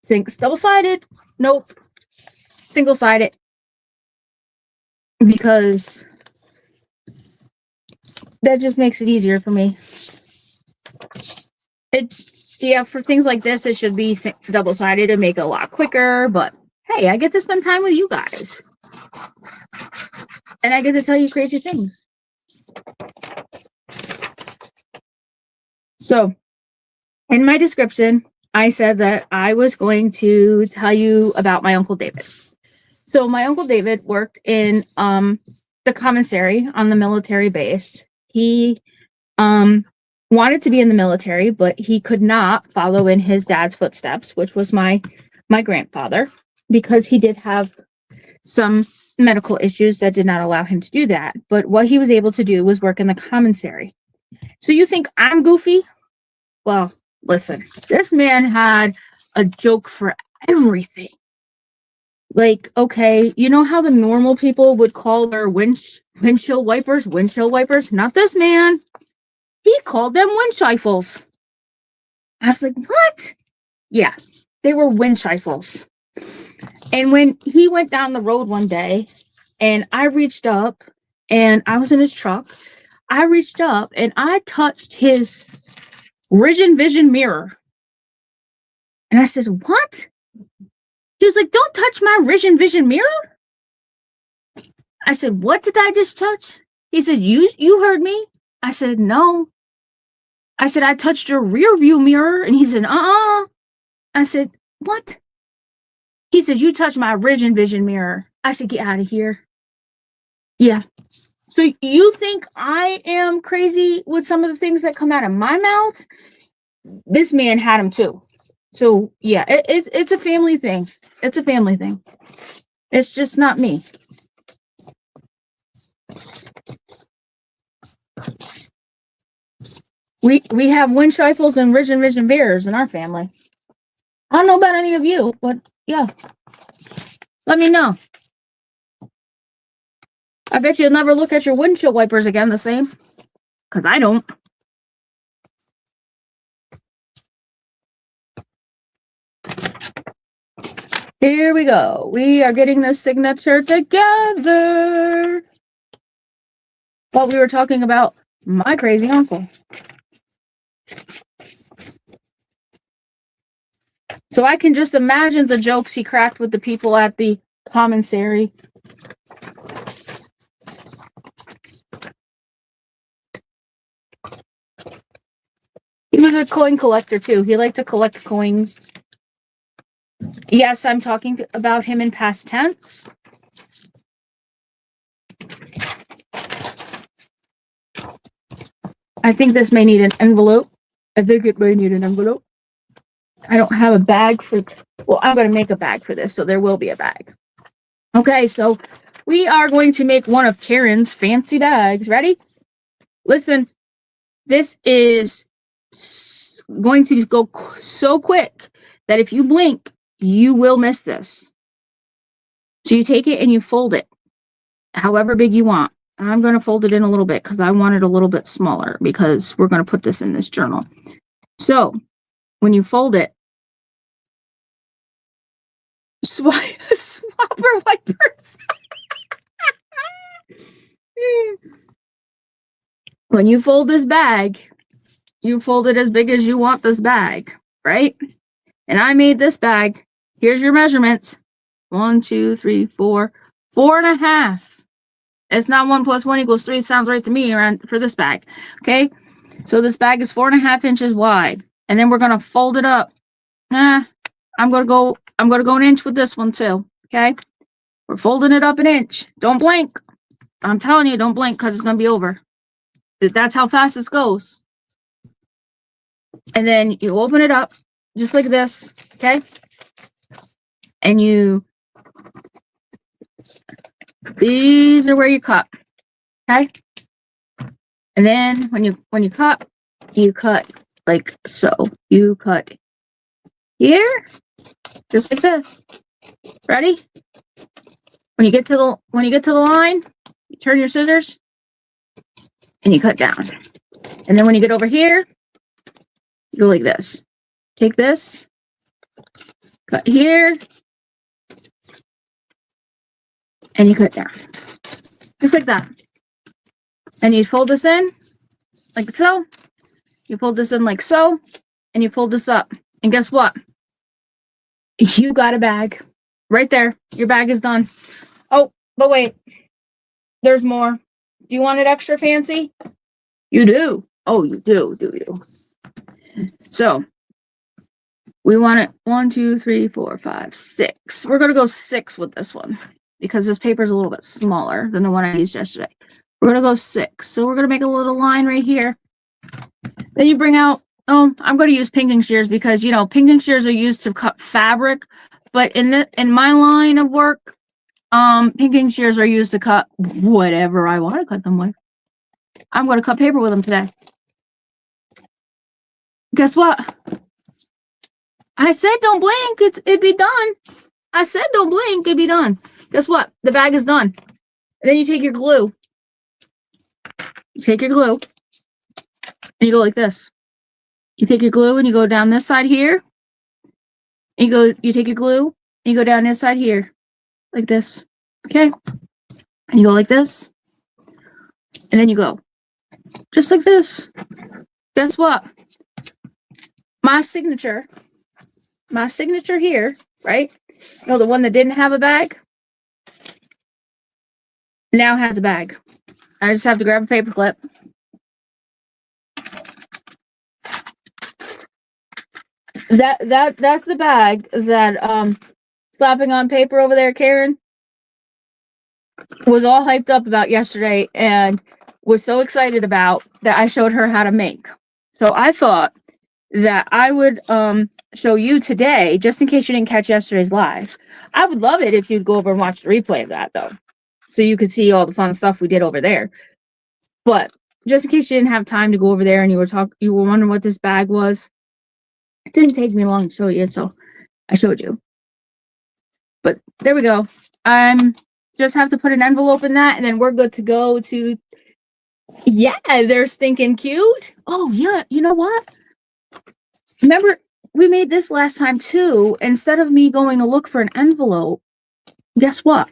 thinks double-sided, nope, single-sided. Because that just makes it easier for me. Yeah, for things like this, it should be double-sided to make it a lot quicker, but hey, I get to spend time with you guys. And I get to tell you crazy things. So, in my description, I said that I was going to tell you about my Uncle David. So, my Uncle David worked in the commissary on the military base. He wanted to be in the military, but he could not follow in his dad's footsteps, which was my grandfather, because he did have some medical issues that did not allow him to do that. But what he was able to do was work in the commissary. So you think I'm goofy? Well, listen, this man had a joke for everything. Like, okay, you know how the normal people would call their windshield wipers? Not this man. He called them windschifels. I was like, what? Yeah, they were windschifels. And when he went down the road one day, and I reached up, and I was in his truck, I reached up, and I touched his vision mirror. And I said, what? He was like, don't touch my vision mirror. I said, what did I just touch? He said, you heard me. I said, no. I said, I touched your rear view mirror. And he said, I said, what? He said, you touched my vision mirror. I said, get out of here. Yeah. So you think I am crazy with some of the things that come out of my mouth? This man had them too. So yeah, it's a family thing. It's a family thing. It's just not me. We have windschifels and vision bears in our family. I don't know about any of you, but yeah. Let me know. I bet you'll never look at your windshield wipers again the same. Because I don't. Here we go. We are getting this signature together. But we were talking about my crazy uncle. So I can just imagine the jokes he cracked with the people at the commissary. He was a coin collector too. He liked to collect coins. Yes, I'm talking about him in past tense. I think this may need an envelope. I think it may need an envelope. I don't have a bag for, well, I'm going to make a bag for this, so there will be a bag. Okay, so we are going to make one of Karen's fancy bags. Ready? Listen, this is going to go so quick that if you blink, you will miss this. So you take it and you fold it however big you want. I'm going to fold it in a little bit because I want it a little bit smaller because we're going to put this in this journal. So when you fold it, swapper wipers. When you fold this bag, you fold it as big as you want this bag, right? And I made this bag. Here's your measurements. 1, 2, 3, 4, 4.5. It's not 1 + 1 = 3. It sounds right to me around for this bag. Okay. So this bag is 4.5 inches wide. And then we're going to fold it up. I'm going to go an inch with this one too. Okay. We're folding it up an inch. Don't blink. I'm telling you, don't blink because it's going to be over. That's how fast this goes. And then you open it up just like this. Okay. And these are where you cut. Okay. And then when you cut like so. You cut here, just like this. Ready? When you get to the line, you turn your scissors and you cut down. And then when you get over here, you go like this. Take this, cut here, and you cut down. Just like that. And you fold this in like so. You fold this in like so, and you fold this up. And guess what? You got a bag. Right there. Your bag is done. Oh, but wait. There's more. Do you want it extra fancy? You do. Oh, you do you? So, we want it 1, 2, 3, 4, 5, 6. We're going to go 6 with this one because this paper is a little bit smaller than the one I used yesterday. We're going to go 6. So, we're going to make a little line right here. Then you bring out, I'm going to use pinking shears because, pinking shears are used to cut fabric. But in my line of work, pinking shears are used to cut whatever I want to cut them with. I'm going to cut paper with them today. Guess what? I said don't blink, it'd be done. I said don't blink, it'd be done. Guess what? The bag is done. And then you take your glue. You take your glue. And you go like this. You take your glue and you go down this side here. And you take your glue and you go down this side here. Like this. Okay? And you go like this. And then you go. Just like this. Guess what? My signature here, right? The one that didn't have a bag now has a bag. I just have to grab a paper clip. That's the bag that slapping on paper over there, Karen, was all hyped up about yesterday and was so excited about that I showed her how to make. So I thought that I would show you today, just in case you didn't catch yesterday's live. I would love it if you'd go over and watch the replay of that, though, so you could see all the fun stuff we did over there. But just in case you didn't have time to go over there and you were wondering what this bag was, it didn't take me long to show you, so I showed you. But there we go. Just have to put an envelope in that, and then we're good to go to. Yeah, they're stinking cute. Oh yeah, you know what? Remember we made this last time too. Instead of me going to look for an envelope, guess what?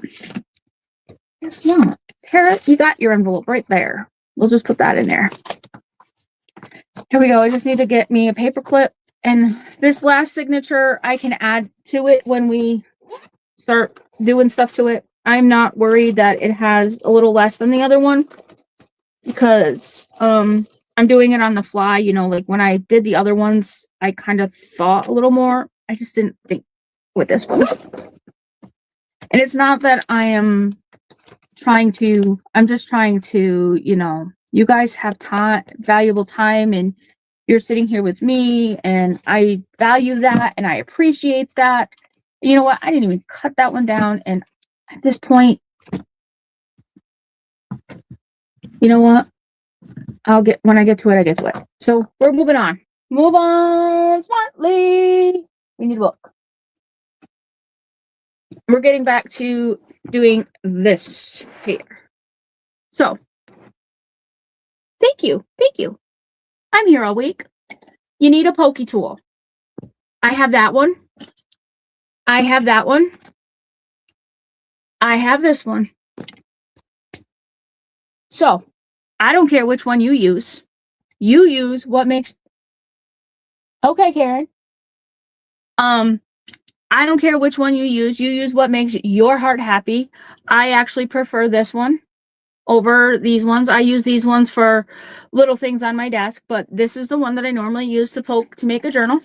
Guess what? Tara, you got your envelope right there. We'll just put that in there. Here we go. I just need to get me a paper clip. And this last signature, I can add to it when we start doing stuff to it. I'm not worried that it has a little less than the other one because I'm doing it on the fly. You know, like when I did the other ones, I kind of thought a little more. I just didn't think with this one. And it's not that I am I'm just trying to, you know, you guys have time, valuable time, and you're sitting here with me, and I value that and I appreciate that. You know what? I didn't even cut that one down. And at this point, you know what? When I get to it, I get to it. So we're moving on. Move on smartly. We need a book. We're getting back to doing this here. So, thank you. Thank you. I'm here all week. You need a pokey tool. I have that one. I have that one. I have this one. So, I don't care which one you use. You use what makes... Okay, Karen. I don't care which one you use. You use what makes your heart happy. I actually prefer this one over these ones. I use these ones for little things on my desk, but this is the one that I normally use to make a journal.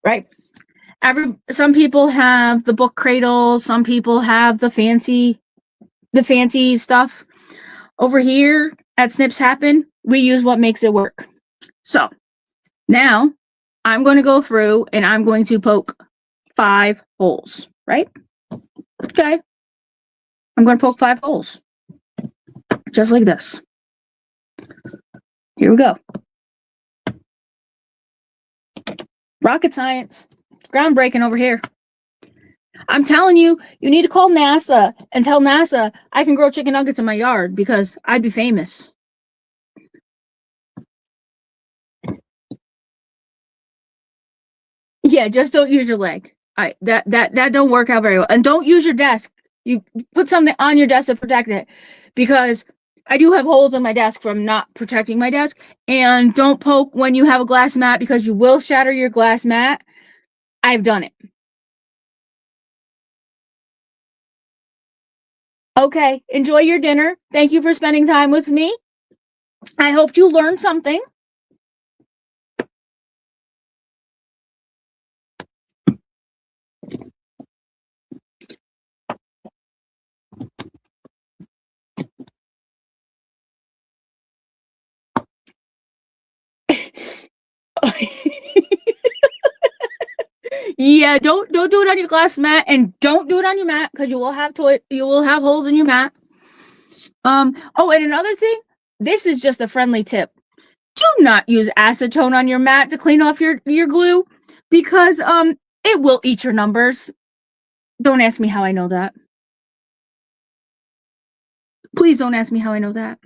Right? Some people have the book cradle, some people have the fancy stuff. Over here at Snips Happen, we use what makes it work. So now I'm going to go through and I'm going to poke 5 holes, right? Okay. I'm going to poke 5 holes. Just like this. Here we go. Rocket science. Groundbreaking over here. I'm telling you, you need to call NASA and tell NASA I can grow chicken nuggets in my yard because I'd be famous. Yeah, just don't use your leg. That don't work out very well. And don't use your desk. You put something on your desk to protect it, because I do have holes in my desk from not protecting my desk. And don't poke when you have a glass mat, because you will shatter your glass mat. I've done it. Okay, enjoy your dinner. Thank you for spending time with me. I hope you learned something. Yeah, don't do it on your glass mat, and don't do it on your mat, because you will have holes in your mat. Oh, and another thing, this is just a friendly tip. Do not use acetone on your mat to clean off your glue, because it will eat your numbers. Don't ask me how I know that. Please don't ask me how I know that.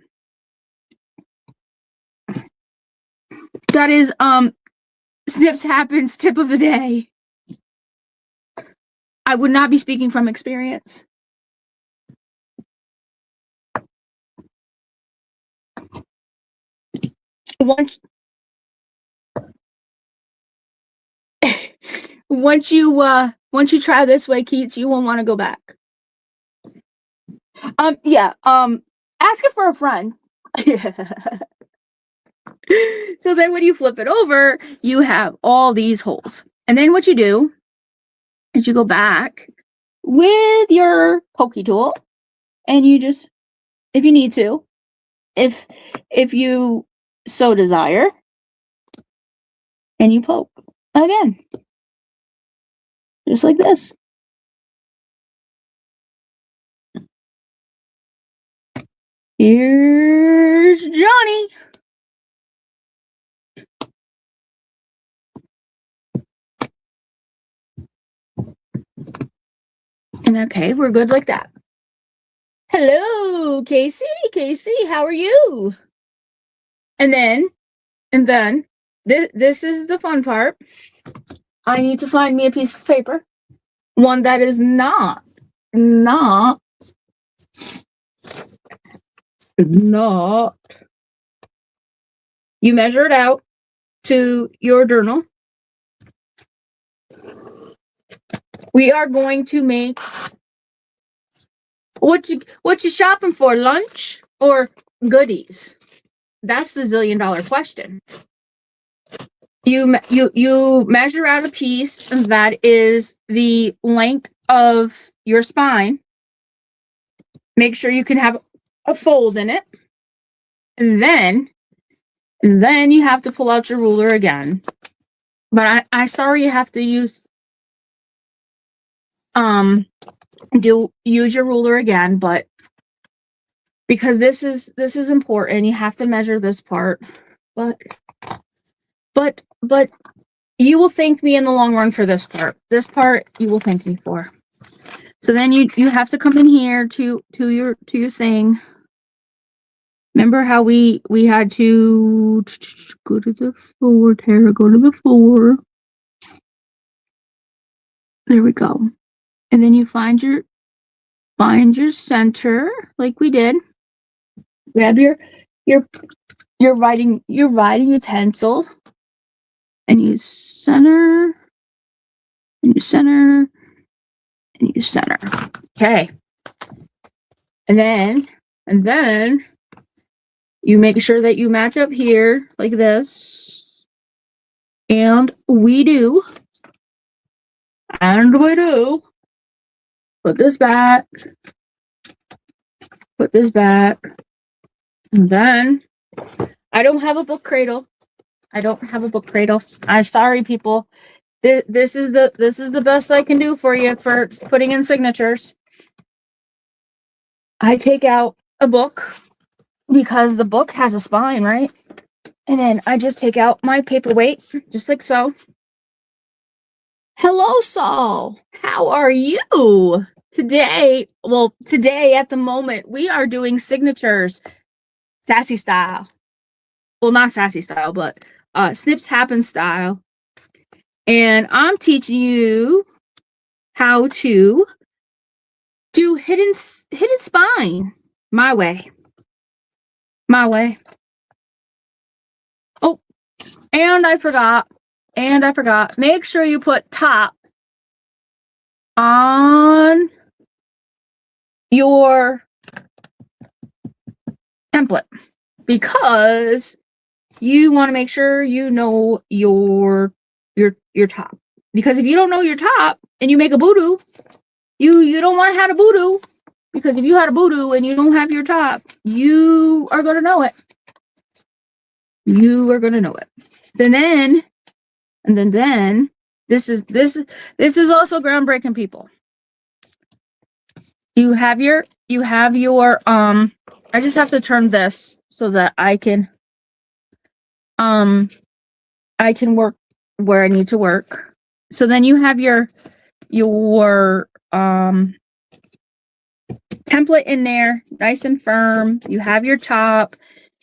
That is Snips Happens tip of the day. I would not be speaking from experience. Once you try this way, Keats, you won't want to go back. Yeah. Ask it for a friend. So then when you flip it over, you have all these holes. And then what you do is you go back with your pokey tool, and you just, if you need to, if you so desire, and you poke again. Just like this. Here's Johnny. And okay, we're good like that. Hello, Casey. Casey, how are you? And then this is the fun part. I need to find me a piece of paper. One that is not. You measure it out to your journal. We are going to make what you shopping for, lunch or goodies? That's the $1,000,000 question. You measure out a piece that is the length of your spine. Make sure you can have a fold in it. And then you have to pull out your ruler again. But I sorry you have to use use your ruler again, but because this is important, you have to measure this part. But you will thank me in the long run for this part. This part you will thank me for. So then you have to come in here to your thing. Remember how we had to go to the floor, Tara, go to the floor. There we go. And then you find your center like we did. Grab your writing utensil and you center and you center and you center. Okay. And then you make sure that you match up here like this. And we do. Put this back. And then I don't have a book cradle. I'm sorry, people. This is the best I can do for you for putting in signatures. I take out a book because the book has a spine, right? And then I just take out my paperweight, just like so. Hello, Saul. How are you? Today at the moment, we are doing signatures, sassy style. Well, not sassy style, but Snips Happen style. And I'm teaching you how to do hidden spine my way. Oh, and I forgot. Make sure you put top on your template because you want to make sure you know your top. Because if you don't know your top and you make a boo-doo, you don't want to have a boo-doo. Because if you had a boo-doo and you don't have your top, you are going to know it. Then this is also groundbreaking, people. You have your I just have to turn this so that I can work where I need to work. So then you have your template in there, nice and firm. You have your top.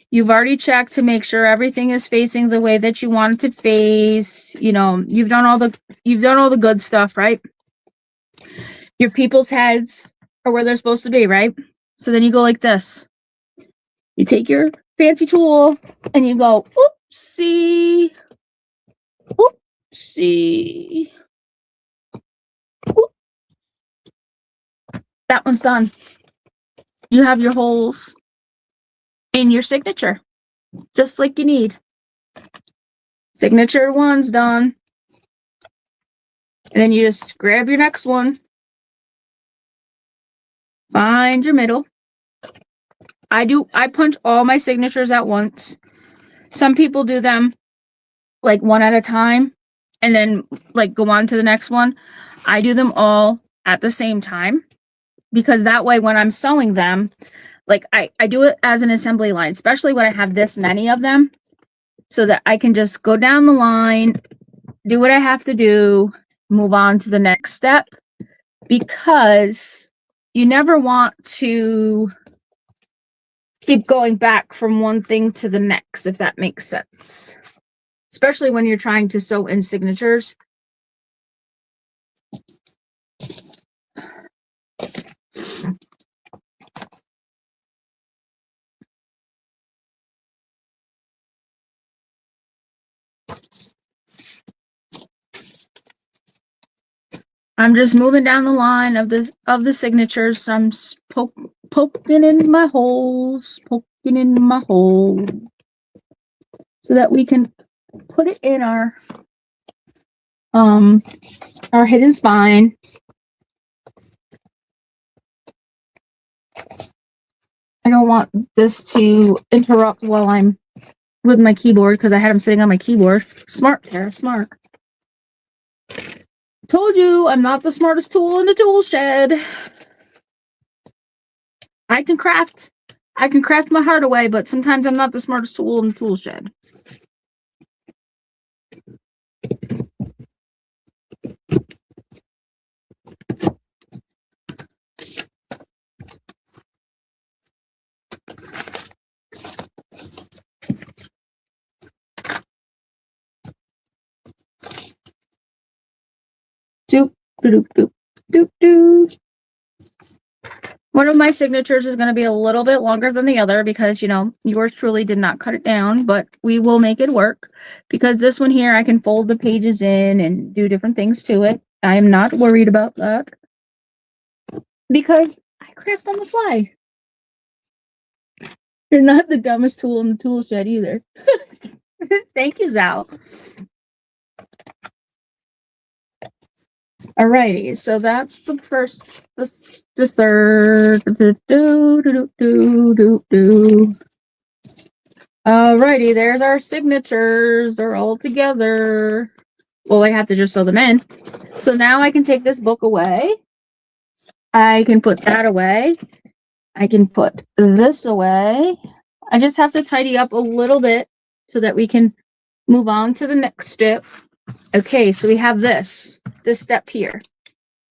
You've already checked to make sure everything is facing the way that you want it to face. You know, you've done all the good stuff, right? Your people's heads are where they're supposed to be, right? So then you go like this. You take your fancy tool and you go, oopsie. Oop. That one's done. You have your holes in your signature, just like you need. Signature one's done. And then you just grab your next one. Find your middle. I punch all my signatures at once. Some people do them like one at a time and then like go on to the next one. I do them all at the same time because that way when I'm sewing them, like I do it as an assembly line, especially when I have this many of them, so that I can just go down the line, do what I have to do, move on to the next step, because you never want to keep going back from one thing to the next, if that makes sense. especially when you're trying to sew in signatures. I'm just moving down the line of the signatures. I'm poking in my holes, so that we can put it in our hidden spine. I don't want this to interrupt while I'm with my keyboard because I had him sitting on my keyboard. Smart, Tara, smart. Told you I'm not the smartest tool in the tool shed. I can craft my heart away, but sometimes I'm not the smartest tool in the tool shed. Doop, doop, doop, doop, doop. One of my signatures is going to be a little bit longer than the other because, you know, yours truly did not cut it down, but we will make it work because this one here, I can fold the pages in and do different things to it. I am not worried about that because I craft on the fly. You're not the dumbest tool in the tool shed either. Thank you, Zal. Alrighty, so that's the first, the third. Alrighty, there's our signatures. They're all together. Well, I have to just sew them in. So now I can take this book away. I can put that away. I can put this away. I just have to tidy up a little bit so that we can move on to the next step. Okay, so we have this step here.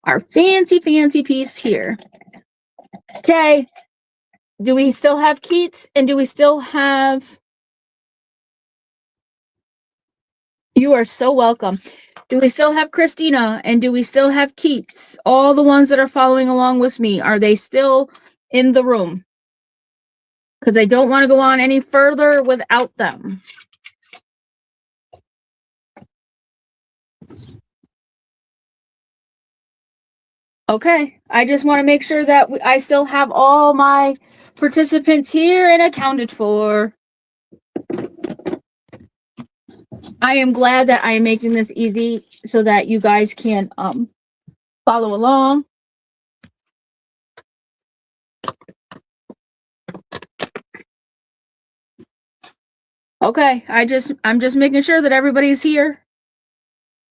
Our fancy piece here. Okay. Do we still have Keats? And do we still have... You are so welcome. Do we still have Christina? And do we still have Keats? All the ones that are following along with me, are they still in the room? Because I don't want to go on any further without them. Okay, I just want to make sure that I still have all my participants here and accounted for. I am glad that I am making this easy so that you guys can follow along. Okay, I'm just making sure that everybody's here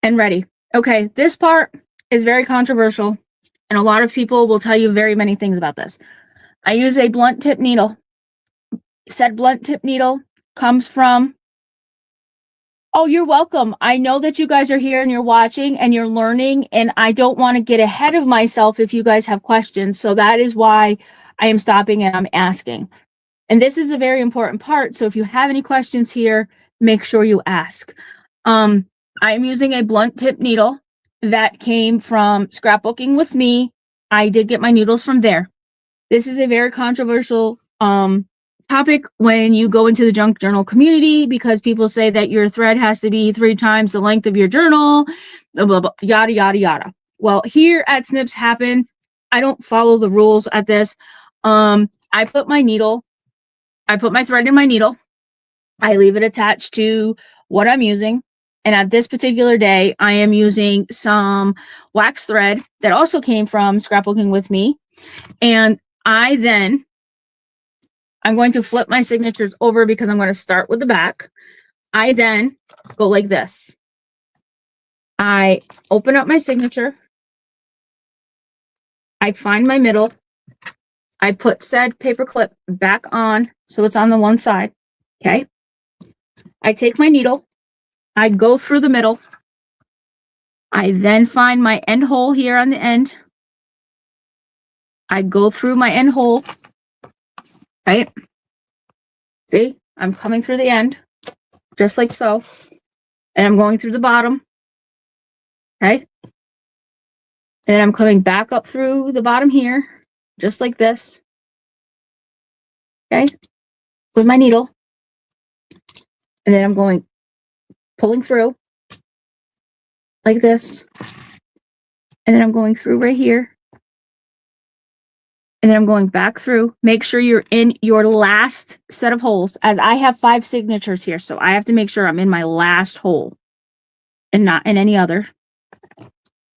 and ready. Okay, this part is very controversial, and a lot of people will tell you very many things about this. I use a blunt tip needle. Said blunt tip needle comes from... Oh, you're welcome. I know that you guys are here and you're watching and you're learning, and I don't want to get ahead of myself if you guys have questions. So that is why I am stopping and I'm asking. And this is a very important part. So if you have any questions here, make sure you ask. I'm using a blunt tip needle that came from Scrapbooking with Me. I did get my needles from there. This is a very controversial topic when you go into the junk journal community because people say that your thread has to be 3 times the length of your journal, blah, blah, blah, yada, yada, yada. Well, here at Snips Happen, I don't follow the rules at this. I put my thread in my needle. I leave it attached to what I'm using. And at this particular day, I am using some wax thread that also came from Scrapbooking with Me. And I'm going to flip my signatures over because I'm going to start with the back. I then go like this. I open up my signature. I find my middle. I put said paper clip back on so it's on the one side. Okay. I take my needle. I go through the middle. I then find my end hole here on the end. I go through my end hole. Right? See, I'm coming through the end, just like so. And I'm going through the bottom. Okay. And then I'm coming back up through the bottom here, just like this. Okay. With my needle. And then I'm pulling through like this. And then I'm going through right here. And then I'm going back through. Make sure you're in your last set of holes, as I have 5 signatures here. So I have to make sure I'm in my last hole and not in any other.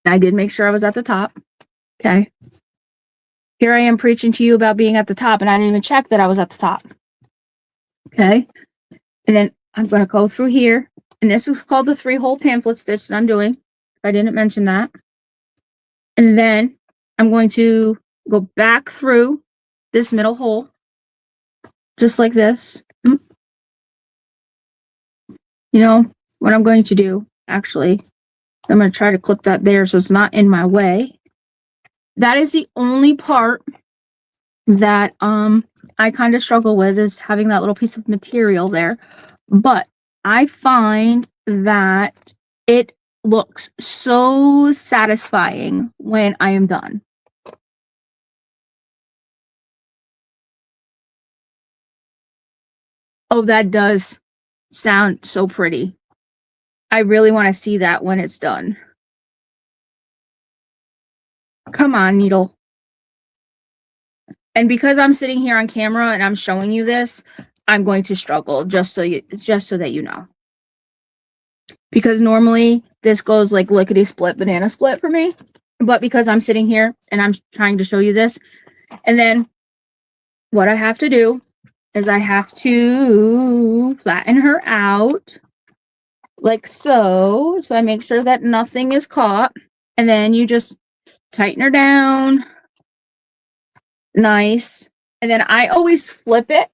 I did make sure I was at the top. Okay. Here I am preaching to you about being at the top, and I didn't even check that I was at the top. Okay. And then I'm going to go through here. And this is called the 3-hole pamphlet stitch that I'm doing. I didn't mention that. And then I'm going to go back through this middle hole, just like this. You know what I'm going to do, actually, I'm going to try to clip that there so it's not in my way. That is the only part that I kind of struggle with, is having that little piece of material there. But I find that it looks so satisfying when I am done. Oh, that does sound so pretty. I really want to see that when it's done. Come on, needle. And because I'm sitting here on camera and I'm showing you this, I'm going to struggle, just so that you know. Because normally this goes like lickety split, banana split for me. But because I'm sitting here and I'm trying to show you this, and then what I have to do is I have to flatten her out like so. So I make sure that nothing is caught. And then you just tighten her down. Nice. And then I always flip it.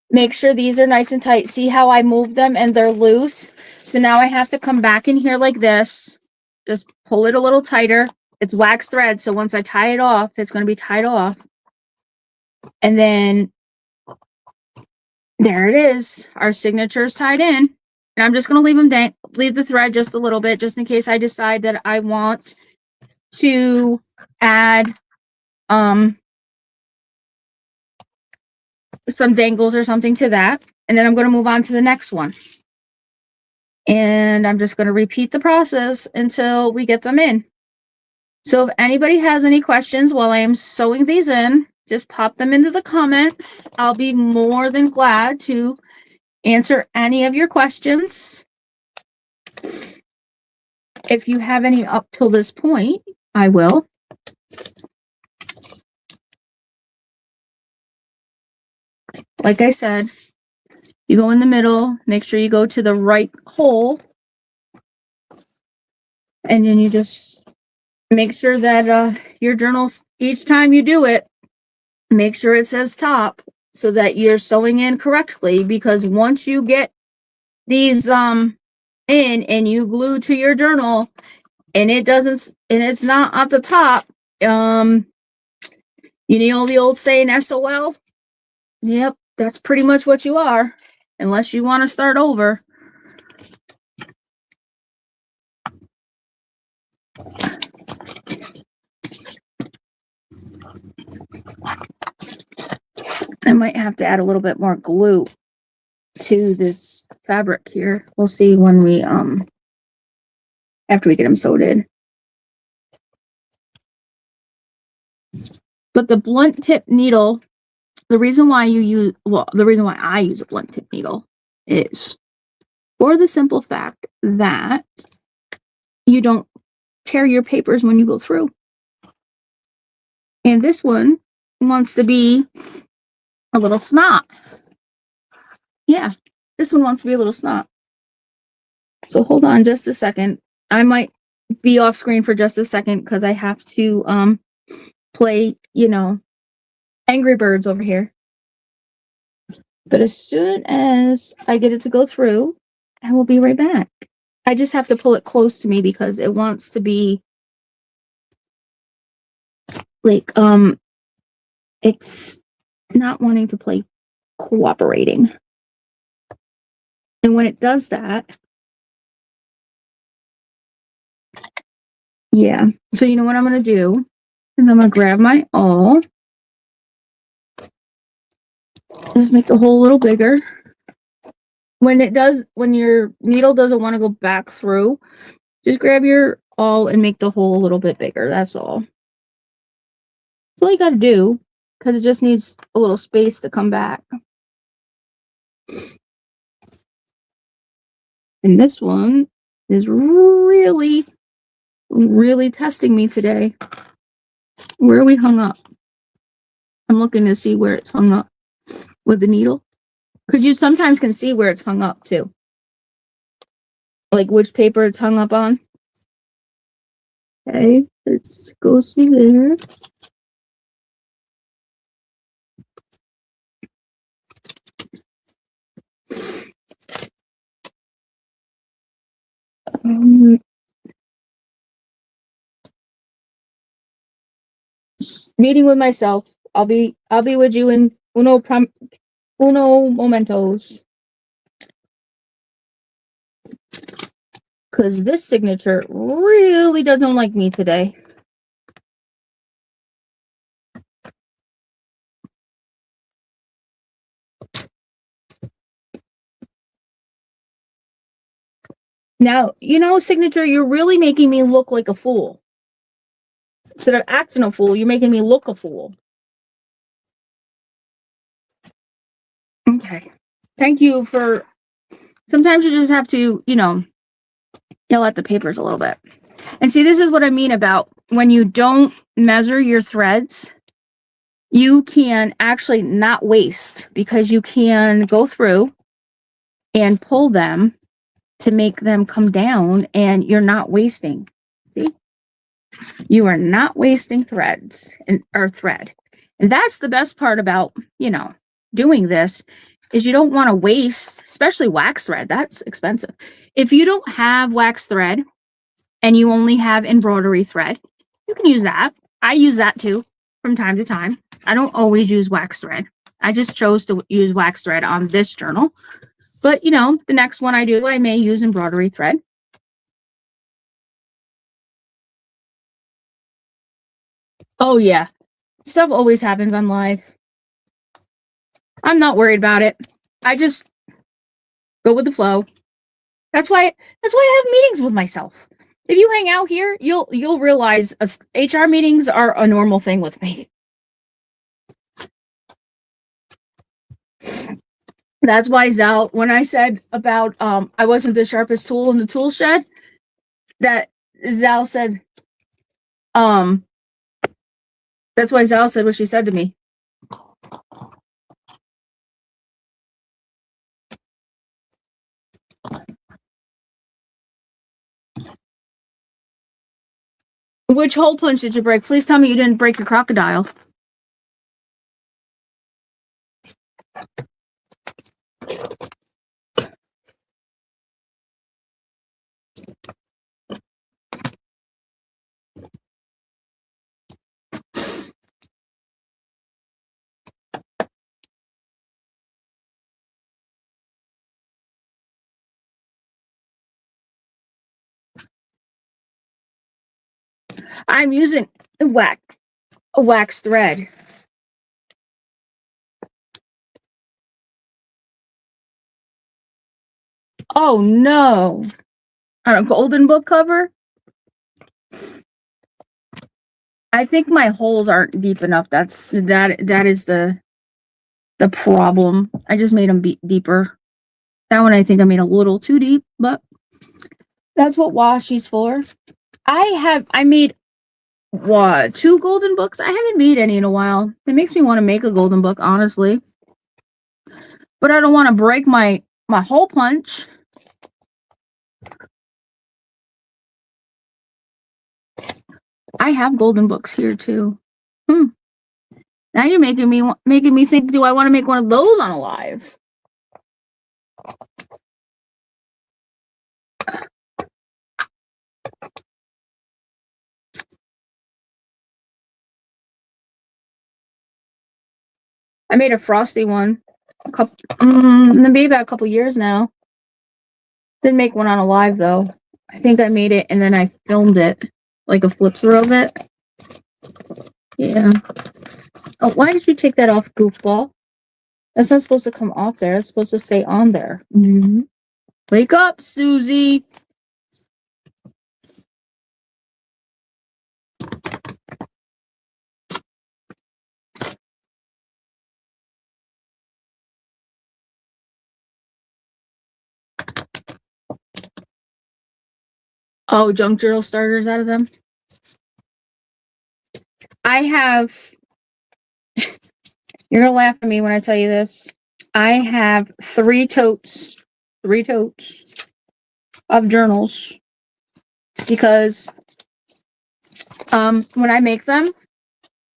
Make sure these are nice and tight. See how I move them and they're loose? So now I have to come back in here like this. Just pull it a little tighter. It's wax thread, so once I tie it off, it's going to be tied off. And then there it is. Our signature is tied in. And I'm just going to leave the thread just a little bit, just in case I decide that I want to add some dangles or something to that. And then I'm going to move on to the next one. And I'm just going to repeat the process until we get them in. So if anybody has any questions while I am sewing these in, just pop them into the comments. I'll be more than glad to answer any of your questions. If you have any up till this point, I will. Like I said, you go in the middle, make sure you go to the right hole, and then you just make sure that your journals, each time you do it, make sure it says top so that you're sewing in correctly, because once you get these in and you glue to your journal and it's not at the top, you know the old saying SOL? Yep, that's pretty much what you are, unless you want to start over. I might have to add a little bit more glue to this fabric here. We'll see when we after we get them sewed in. But the blunt tip needle, the reason why I use a blunt tip needle is for the simple fact that you don't tear your papers when you go through. And this one wants to be a little snot. Yeah, this one wants to be a little snot. So hold on just a second. I might be off screen for just a second because I have to play, Angry Birds over here. But as soon as I get it to go through, I will be right back. I just have to pull it close to me because it wants to be like, it's not wanting to play cooperating. And when it does that, Yeah. So you know what I'm going to do? And I'm going to grab my awl. Just make the hole a little bigger. When your needle doesn't want to go back through, just grab your awl and make the hole a little bit bigger. That's all. That's all you got to do, because it just needs a little space to come back. And this one is really, really testing me today. Where are we hung up? I'm looking to see where it's hung up with the needle. Because you sometimes can see where it's hung up too. Like which paper it's hung up on. Okay, let's go through there. Meeting with myself. I'll be with you in uno momentos. Because this signature really doesn't like me today. Now, signature, you're really making me look like a fool. Instead of acting a fool, you're making me look a fool. Okay. Thank you for... Sometimes you just have to, yell at the papers a little bit. And see, this is what I mean about when you don't measure your threads, you can actually not waste, because you can go through and pull them to make them come down, and you're not wasting. See? You are not wasting threads or thread. And that's the best part about, doing this, is you don't want to waste, especially wax thread. That's expensive. If you don't have wax thread and you only have embroidery thread, you can use that. I use that too from time to time. I don't always use wax thread. I just chose to use wax thread on this journal. But, the next one I do, I may use embroidery thread. Oh, yeah. Stuff always happens on live. I'm not worried about it. I just go with the flow. That's why I have meetings with myself. If you hang out here, you'll realize HR meetings are a normal thing with me. That's why Zal, when I said about I wasn't the sharpest tool in the tool shed, that Zal said, that's why Zal said what she said to me. Which hole punch did you break? Please tell me you didn't break your crocodile. I'm using a wax thread. Oh no. On a golden book cover? I think my holes aren't deep enough. That is the problem. I just made them deeper. That one I think I made a little too deep, but that's what washi's for. I made 2 golden books. I haven't made any in a while. It makes me want to make a golden book, honestly. But I don't want to break my hole punch. I have golden books here too. Now you're making me think, do I want to make one of those on a live? I made a frosty one maybe about a couple years now. Didn't make one on a live though. I think I made it and then I filmed it. like a flip through of it. Yeah. Oh, why did you take that off, goofball? That's not supposed to come off there. It's supposed to stay on there. Mm-hmm. Wake up, Susie. Oh, junk journal starters out of them. I have, you're going to laugh at me when I tell you this. I have 3 totes of journals because when I make them,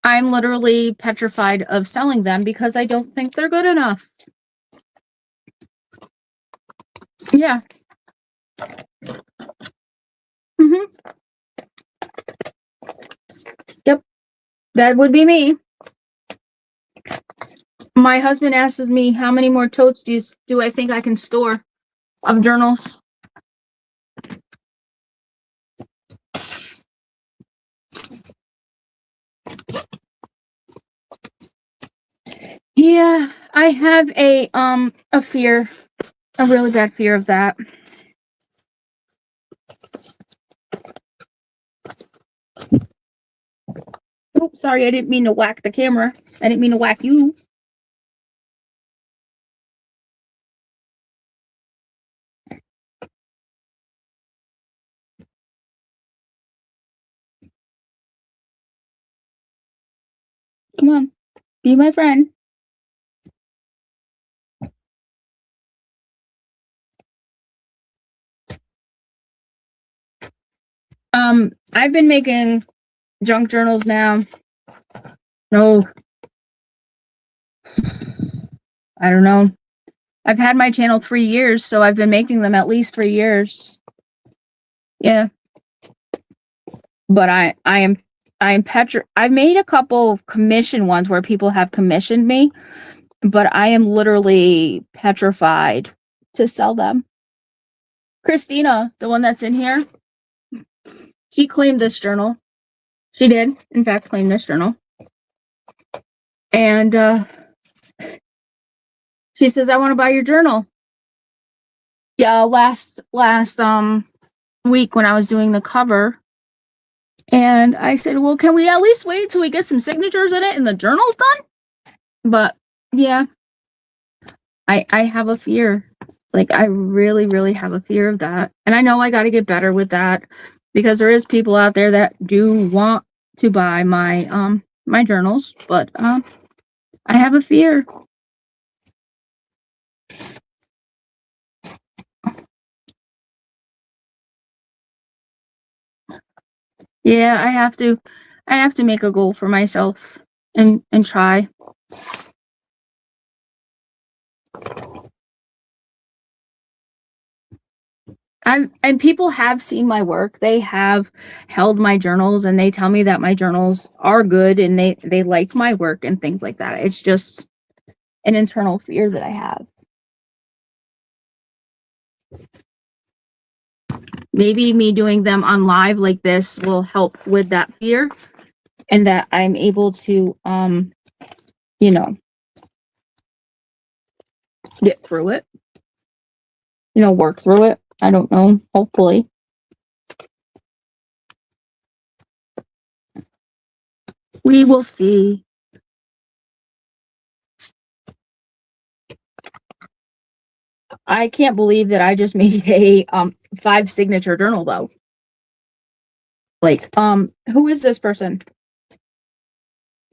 I'm literally petrified of selling them because I don't think they're good enough. Yeah. Mm-hmm. Yep. That would be me. My husband asks me, how many more totes do I think I can store of journals? Yeah, I have a fear, a really bad fear of that. Oops, sorry, I didn't mean to whack the camera. I didn't mean to whack you. Come on, be my friend. I've been making junk journals now. No, I don't know. I've had my channel 3 years, so I've been making them at least 3 years. Yeah. But I've made a couple of commission ones where people have commissioned me, but I am literally petrified to sell them. Christina, the one that's in here, she claimed this journal. She did, in fact, claim this journal. And she says, I want to buy your journal. Yeah, last week when I was doing the cover. And I said, well, can we at least wait till we get some signatures in it and the journal's done? But yeah, I have a fear. Like, I really, really have a fear of that. And I know I got to get better with that because there is people out there that do want to buy my, my journals, but, I have a fear. Yeah, I have to make a goal for myself and try. And people have seen my work. They have held my journals and they tell me that my journals are good and they like my work and things like that. It's just an internal fear that I have. Maybe me doing them on live like this will help with that fear and that I'm able to, you know, get through it, work through it. I don't know, hopefully. We will see. I can't believe that I just made a 5 signature journal though. Like, who is this person?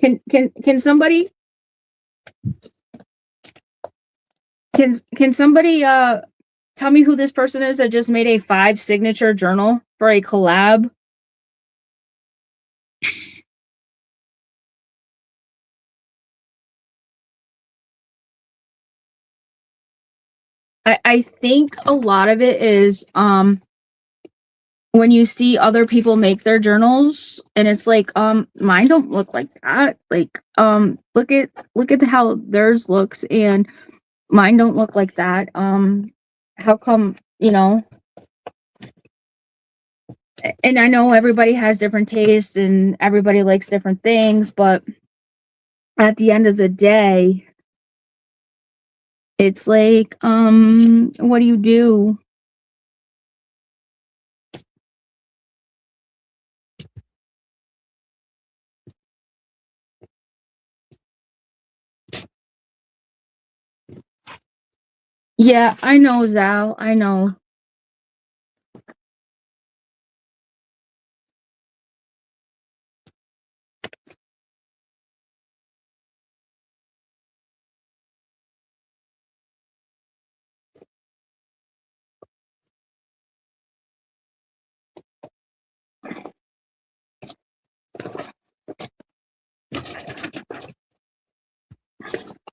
Can somebody can somebody tell me who this person is that just made a 5 signature journal for a collab? I think a lot of it is when you see other people make their journals and it's like mine don't look like that. Like look at how theirs looks and mine don't look like that. How come, And I know everybody has different tastes and everybody likes different things, but at the end of the day, it's like, what do you do? Yeah, I know, Zal. I know.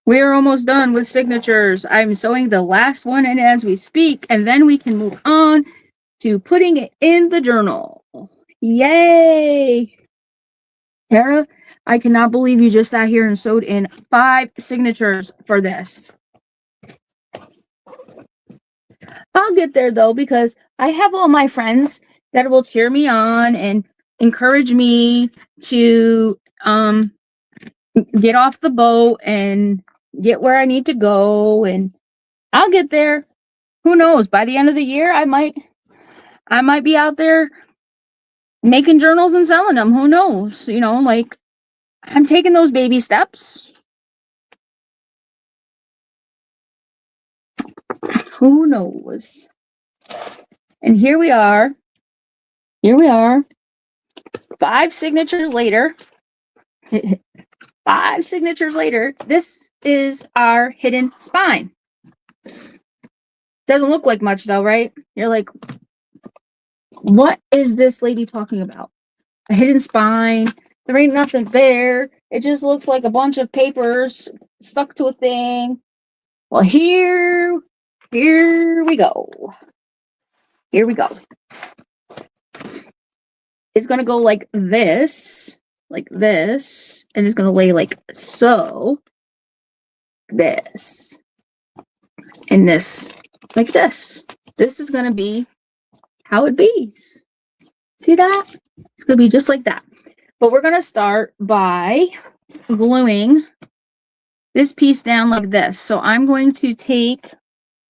We are almost done with signatures. I'm sewing the last one in as we speak, and then we can move on to putting it in the journal. Yay! Tara, I cannot believe you just sat here and sewed in 5 signatures for this. I'll get there though, because I have all my friends that will cheer me on and encourage me to get off the boat and get where I need to go, and I'll get there. Who knows? By the end of the year, I might be out there making journals and selling them. Who knows? You know, like, I'm taking those baby steps. Who knows? And here we are. 5 signatures later. 5 signatures later, this is our hidden spine. Doesn't look like much though, right? You're like, what is this lady talking about? A hidden spine. There ain't nothing there. It just looks like a bunch of papers stuck to a thing. Well, here we go. Here we go. It's going to go like this, and it's going to lay like so, this, and this, like this. This is going to be how it be. See that? It's going to be just like that. But we're going to start by gluing this piece down like this. So I'm going to take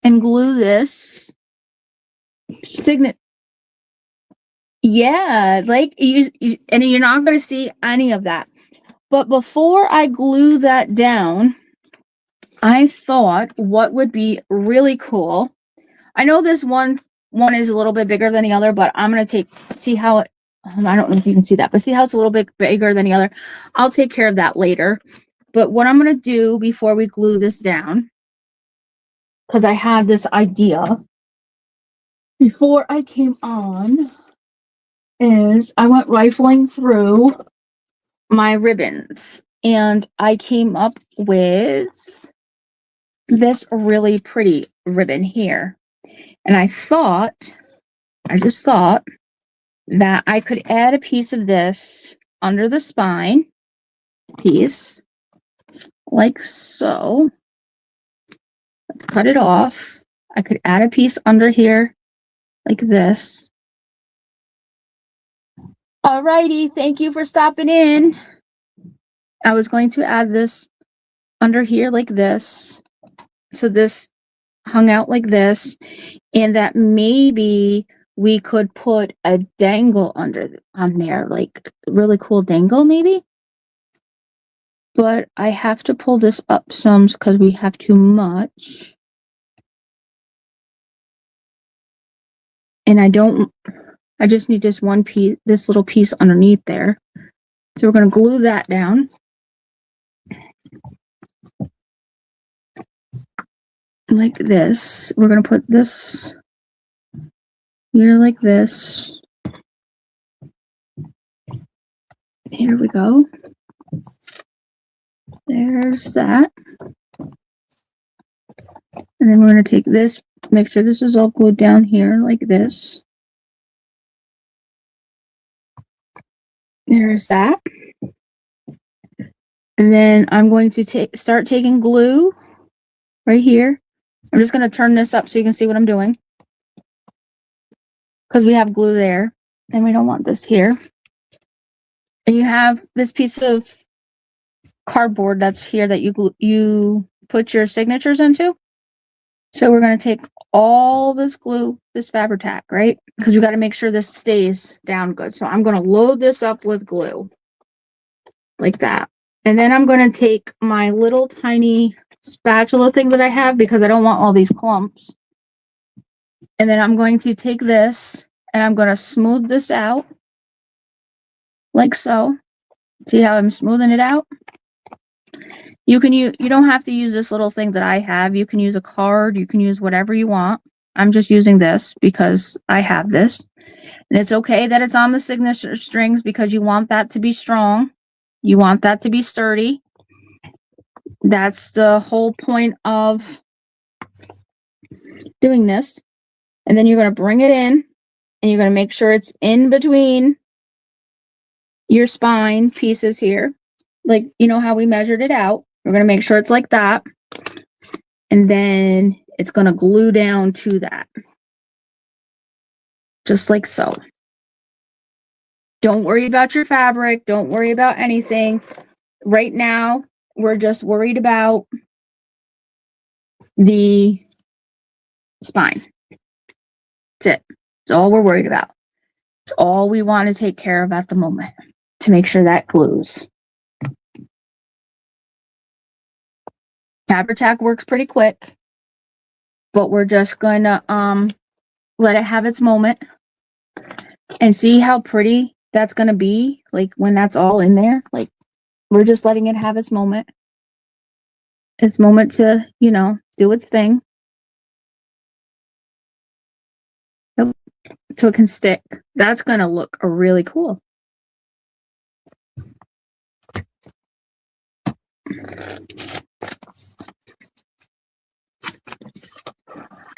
and glue this signet. Yeah, like you and you're not going to see any of that. But before I glue that down, I thought what would be really cool. I know this one is a little bit bigger than the other, but I'm going to see how it, I don't know if you can see that, but see how it's a little bit bigger than the other. I'll take care of that later. But what I'm going to do before we glue this down, because I had this idea before I came on, is I went rifling through my ribbons and I came up with this really pretty ribbon here. And I just thought that I could add a piece of this under the spine piece, like so. Let's cut it off. I could add a piece under here, like this. Alrighty, thank you for stopping in. I was going to add this under here like this. So this hung out like this, and that maybe we could put a dangle on there, like really cool dangle maybe. But I have to pull this up some because we have too much. And I just need this one piece, this little piece underneath there. So we're going to glue that down. Like this. We're going to put this here like this. Here we go. There's that. And then we're going to take this, make sure this is all glued down here like this. There's that. And then I'm going to start taking glue right here. I'm just going to turn this up so you can see what I'm doing, because we have glue there. and we don't want this here. And you have this piece of cardboard that's here that you put your signatures into. So we're going to take all this glue, this Fabri-Tac, right? Because we got to make sure this stays down good. So I'm going to load this up with glue like that. And then I'm going to take my little tiny spatula thing that I have because I don't want all these clumps. And then I'm going to take this and I'm going to smooth this out like so. See how I'm smoothing it out? You don't have to use this little thing that I have. You can use a card. You can use whatever you want. I'm just using this because I have this. And it's okay that it's on the signature strings because you want that to be strong. You want that to be sturdy. That's the whole point of doing this. And then you're going to bring it in and you're going to make sure it's in between your spine pieces here. Like, you know how we measured it out. We're going to make sure it's like that. And then it's going to glue down to that. Just like so. Don't worry about your fabric. Don't worry about anything. Right now, we're just worried about the spine. That's it. That's all we're worried about. It's all we want to take care of at the moment to make sure that glues. Fabri-Tac works pretty quick, but we're just going to let it have its moment and see how pretty that's going to be. Like when that's all in there, like we're just letting it have its moment. Its moment to, you know, do its thing. So it can stick. That's going to look really cool.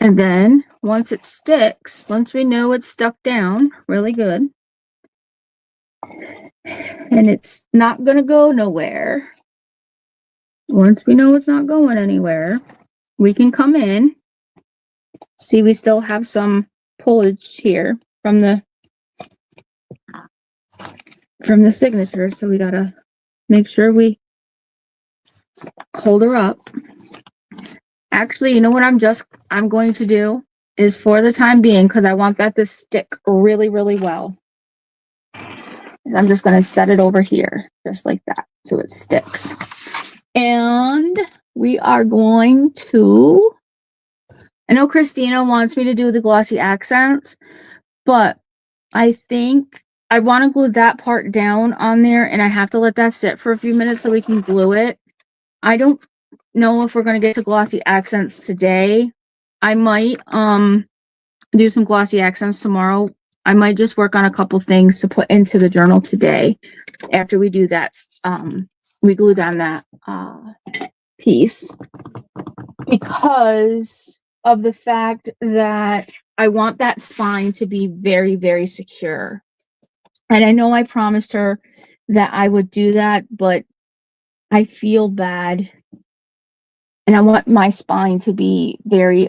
And then once it sticks, once we know it's stuck down really good, and it's not going to go nowhere. Once we know it's not going anywhere, we can come in. See, we still have some pullage here from the signature. So we got to make sure we hold her up. Actually, you know what I'm going to do is for the time being, because I want that to stick really, really well, is I'm just going to set it over here, just like that, so it sticks. And we are going to, I know Christina wants me to do the glossy accents, but I think I want to glue that part down on there, and I have to let that sit for a few minutes so we can glue it. I don't know if we're going to get to glossy accents today. I might do some glossy accents tomorrow. I might just work on a couple things to put into the journal today after we do that. We glue down that piece because of the fact that I want that spine to be very, very secure. And I know I promised her that I would do that, but I feel bad. And I want my spine to be very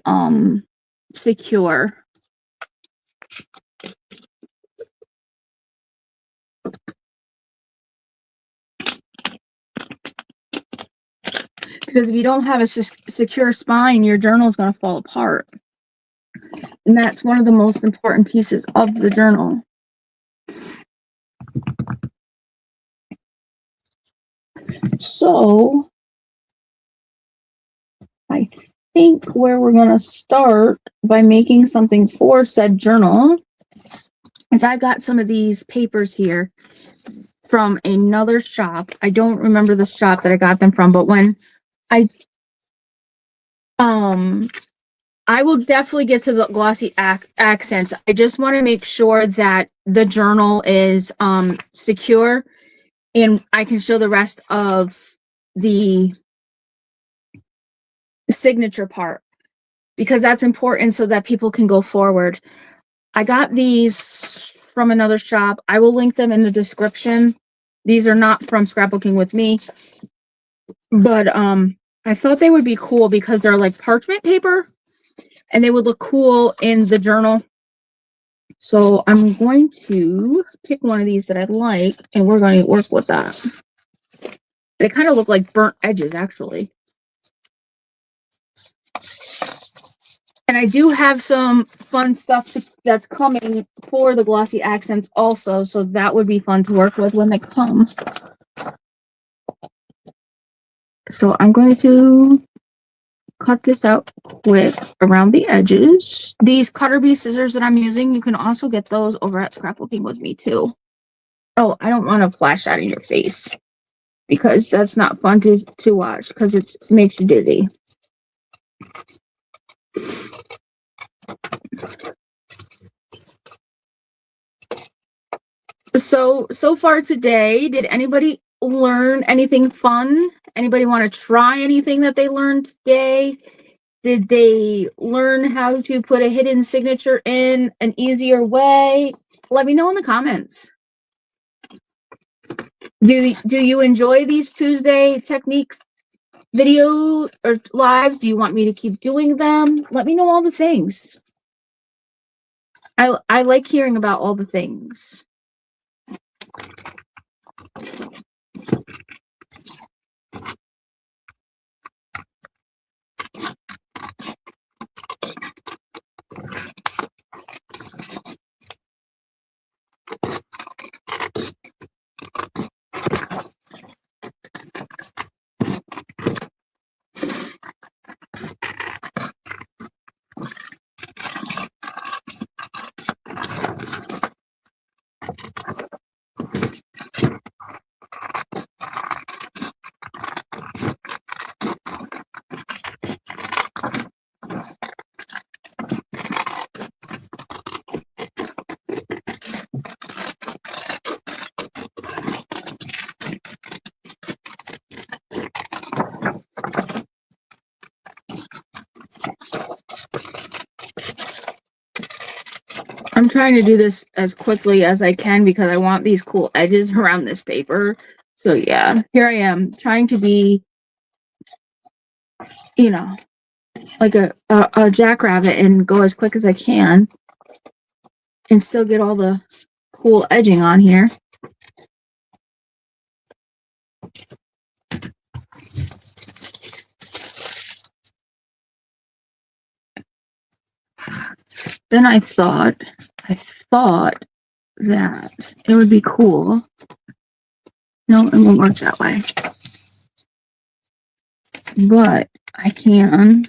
secure. Because if you don't have a secure spine, your journal is going to fall apart. And that's one of the most important pieces of the journal. So I think where we're going to start by making something for said journal is I got some of these papers here from another shop. I don't remember the shop that I got them from, but when I will definitely get to the glossy accents. I just want to make sure that the journal is secure and I can show the rest of the signature part because that's important so that people can go forward. I got these from another shop. I will link them in the description. These are not from Scrapbooking with Me, but I thought they would be cool because they're like parchment paper and they would look cool in the journal. So I'm going to pick one of these that I like, and we're going to work with that. They kind of look like burnt edges, actually. And I do have some fun stuff that's coming for the glossy accents also, so that would be fun to work with when they come. So I'm going to cut this out quick around the edges. These Cutter Bee scissors that I'm using, you can also get those over at Scrapbooking with Me too. Oh, I don't want to flash that in your face because that's not fun to watch because it makes you dizzy. So far today, did anybody learn anything fun? Anybody want to try anything that they learned today? Did they learn how to put a hidden signature in an easier way? Let me know in the comments. Do you enjoy these Tuesday Techniques video or lives? Do you want me to keep doing them? Let me know all the things. I like hearing about all the things. I'm trying to do this as quickly as I can because I want these cool edges around this paper. So yeah, here I am trying to be, you know, like a jackrabbit and go as quick as I can and still get all the cool edging on here. Then I thought that it would be cool. No, it won't work that way. But I can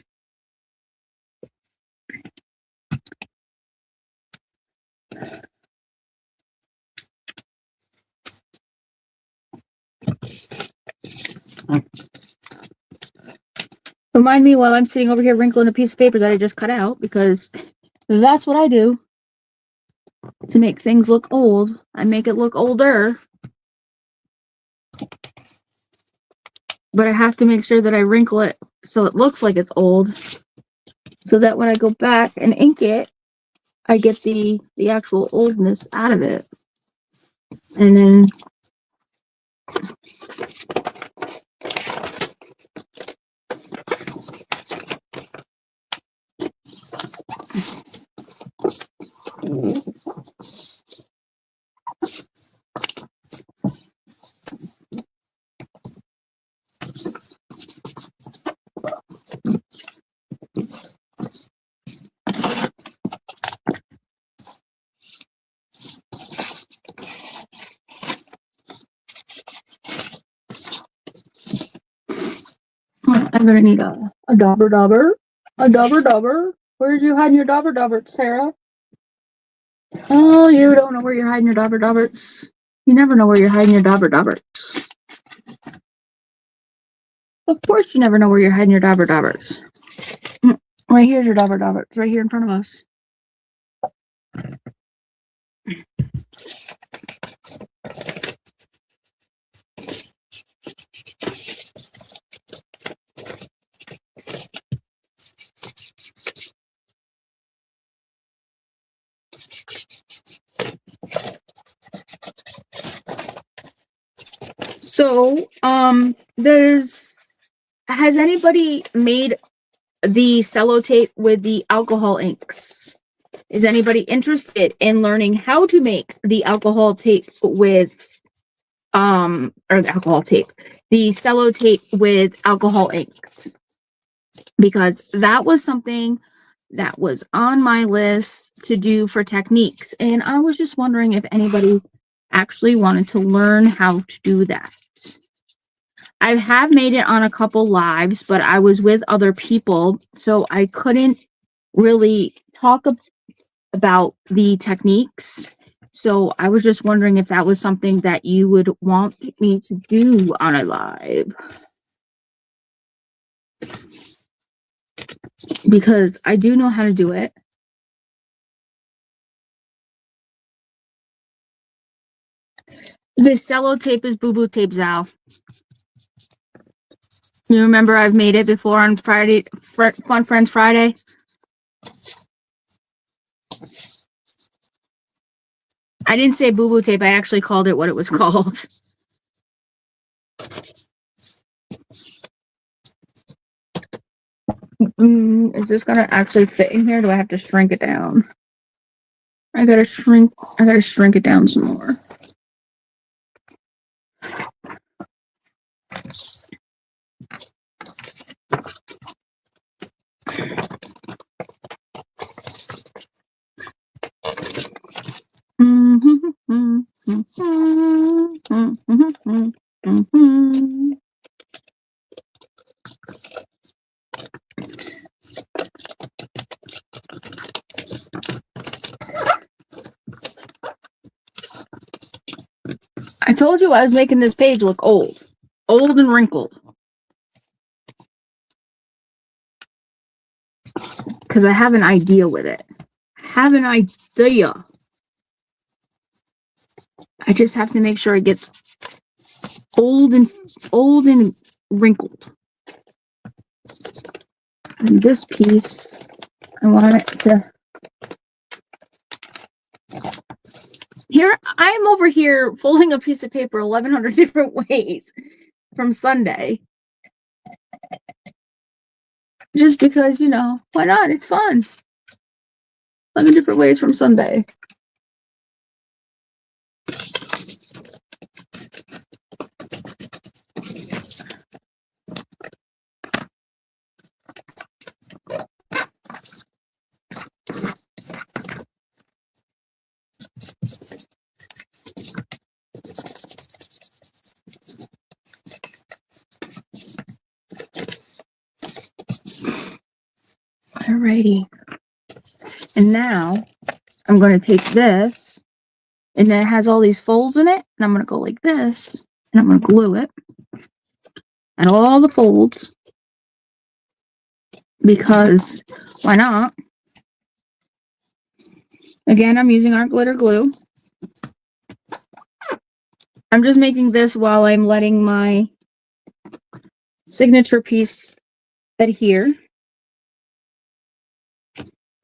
remind me while I'm sitting over here wrinkling a piece of paper that I just cut out, because that's what I do to make things look old. I make it look older. But I have to make sure that I wrinkle it so it looks like it's old, so that when I go back and ink it, I get the actual oldness out of it. And then I'm gonna need a dauber dauber. A dauber dauber. Where'd you hide your dauber daubers, Sarah? Oh, you don't know where you're hiding your dauber daubers. You never know where you're hiding your dauber daubers. Of course you never know where you're hiding your dauber daubers. Right here's your dauber daubers, right here in front of us. So, has anybody made the cellotape with the alcohol inks? Is anybody interested in learning how to make the alcohol tape with, or the alcohol tape, the cello tape with alcohol inks? Because that was something that was on my list to do for techniques. And I was just wondering if anybody actually wanted to learn how to do that. I have made it on a couple lives, but I was with other people, so I couldn't really talk about the techniques. So I was just wondering if that was something that you would want me to do on a live. Because I do know how to do it. The cello tape is boo-boo tape, Zal. You remember I've made it before on Friday, Fun Friends Friday? I didn't say boo-boo tape. I actually called it what it was called. Is this going to actually fit in here? Do I have to shrink it down? I gotta shrink it down some more. I told you I was making this page look old and wrinkled. Because I have an idea with it. I just have to make sure it gets old and wrinkled. And this piece, I want it to. Here, I'm over here folding a piece of paper 1,100 different ways from Sunday. Just because, you know, why not? It's fun. 11 different ways from Sunday. Alrighty. And now I'm going to take this, and then it has all these folds in it, and I'm going to go like this, and I'm going to glue it and all the folds, because why not? Again, I'm using our glitter glue. I'm just making this while I'm letting my signature piece adhere.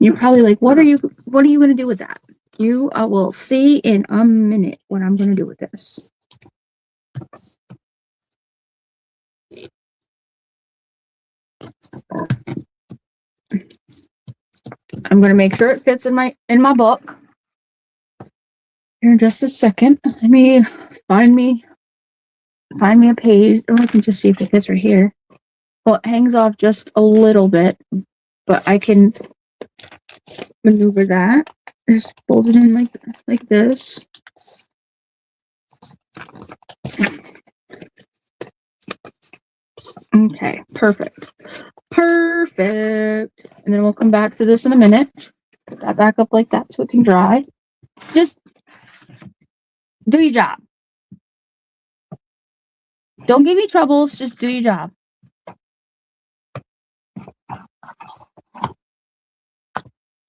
You're probably like, what are you going to do with that? You will see in a minute what I'm going to do with this. I'm going to make sure it fits in my book. Here in just a second. Let me find me a page, or I can just see if it fits right here. Well, it hangs off just a little bit, but I can maneuver that. Just fold it in like this. Okay, perfect. And then we'll come back to this in a minute. Put that back up like that so it can dry. Just do your job. Don't give me troubles. Just do your job.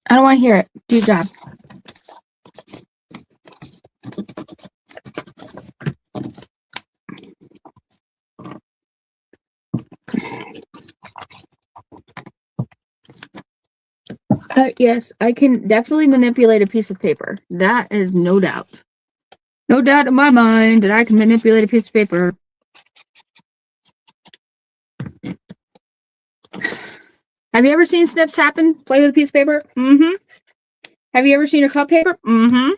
I don't want to hear it. Do your job. Yes, I can definitely manipulate a piece of paper. That is no doubt. No doubt in my mind that I can manipulate a piece of paper. Have you ever seen Snips happen? Play with a piece of paper? Mm-hmm. Have you ever seen her cut paper? Mm-hmm.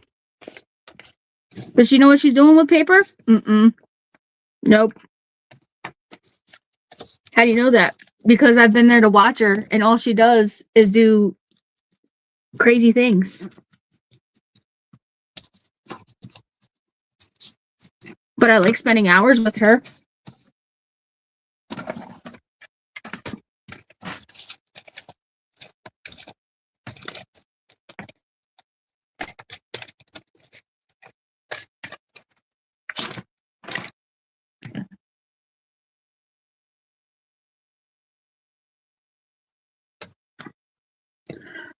Does she know what she's doing with paper? Mm-mm. Nope. How do you know that? Because I've been there to watch her, and all she does is do crazy things. But I like spending hours with her.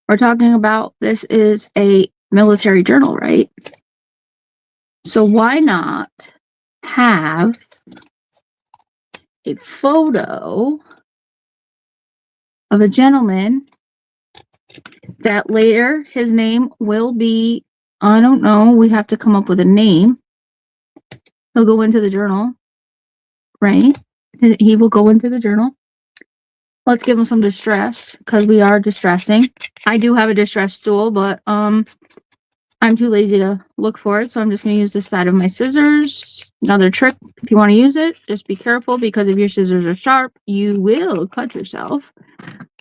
We're talking about this is a military journal, right? So why not have a photo of a gentleman that later his name will be, I don't know, we have to come up with a name. He'll go into the journal, right? He will go into the journal. Let's give him some distress because we are distressing. I do have a distress tool, but I'm too lazy to look for it. So I'm just going to use this side of my scissors. Another trick, if you want to use it, just be careful because if your scissors are sharp, you will cut yourself.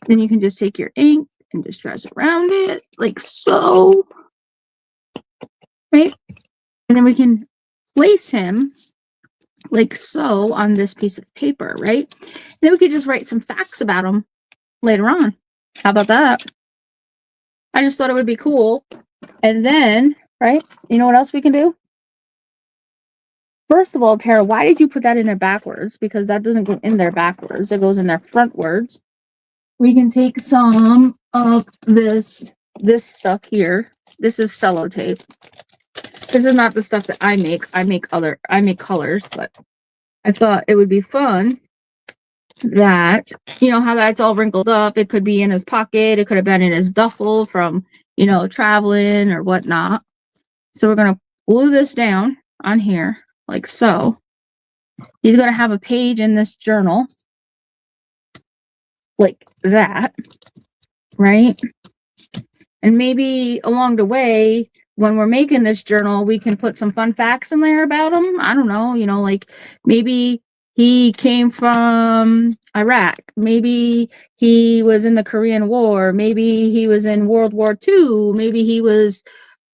Then you can just take your ink and distress around it like so. Right? And then we can place him like so on this piece of paper, right? Then we could just write some facts about him later on. How about that? I just thought it would be cool. And then, right, you know what else we can do? First of all, Tara, why did you put that in there backwards? Because that doesn't go in there backwards. It goes in there frontwards. We can take some of this stuff here. This is sellotape. This is not the stuff that I make. I make colors, but I thought it would be fun that, you know, how that's all wrinkled up. It could be in his pocket. It could have been in his duffel from, you know, traveling or whatnot. So we're going to glue this down on here like so. He's going to have a page in this journal like that, right? And maybe along the way, when we're making this journal, we can put some fun facts in there about him. I don't know, you know, like maybe he came from Iraq. Maybe he was in the Korean War. Maybe he was in World War II. Maybe he was,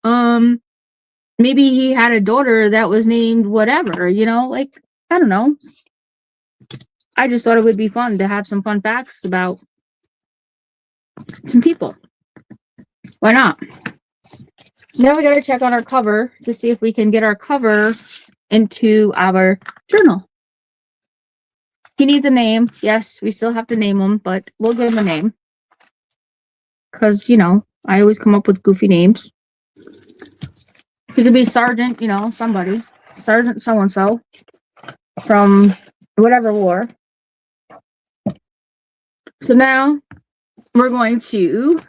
maybe he had a daughter that was named whatever, you know, like, I don't know. I just thought it would be fun to have some fun facts about some people. Why not? So now we got to check on our cover to see if we can get our cover into our journal. He needs a name. Yes, we still have to name him, but we'll give him a name. Because, you know, I always come up with goofy names. He could be Sergeant, you know, somebody. Sergeant so-and-so from whatever war. So now we're going to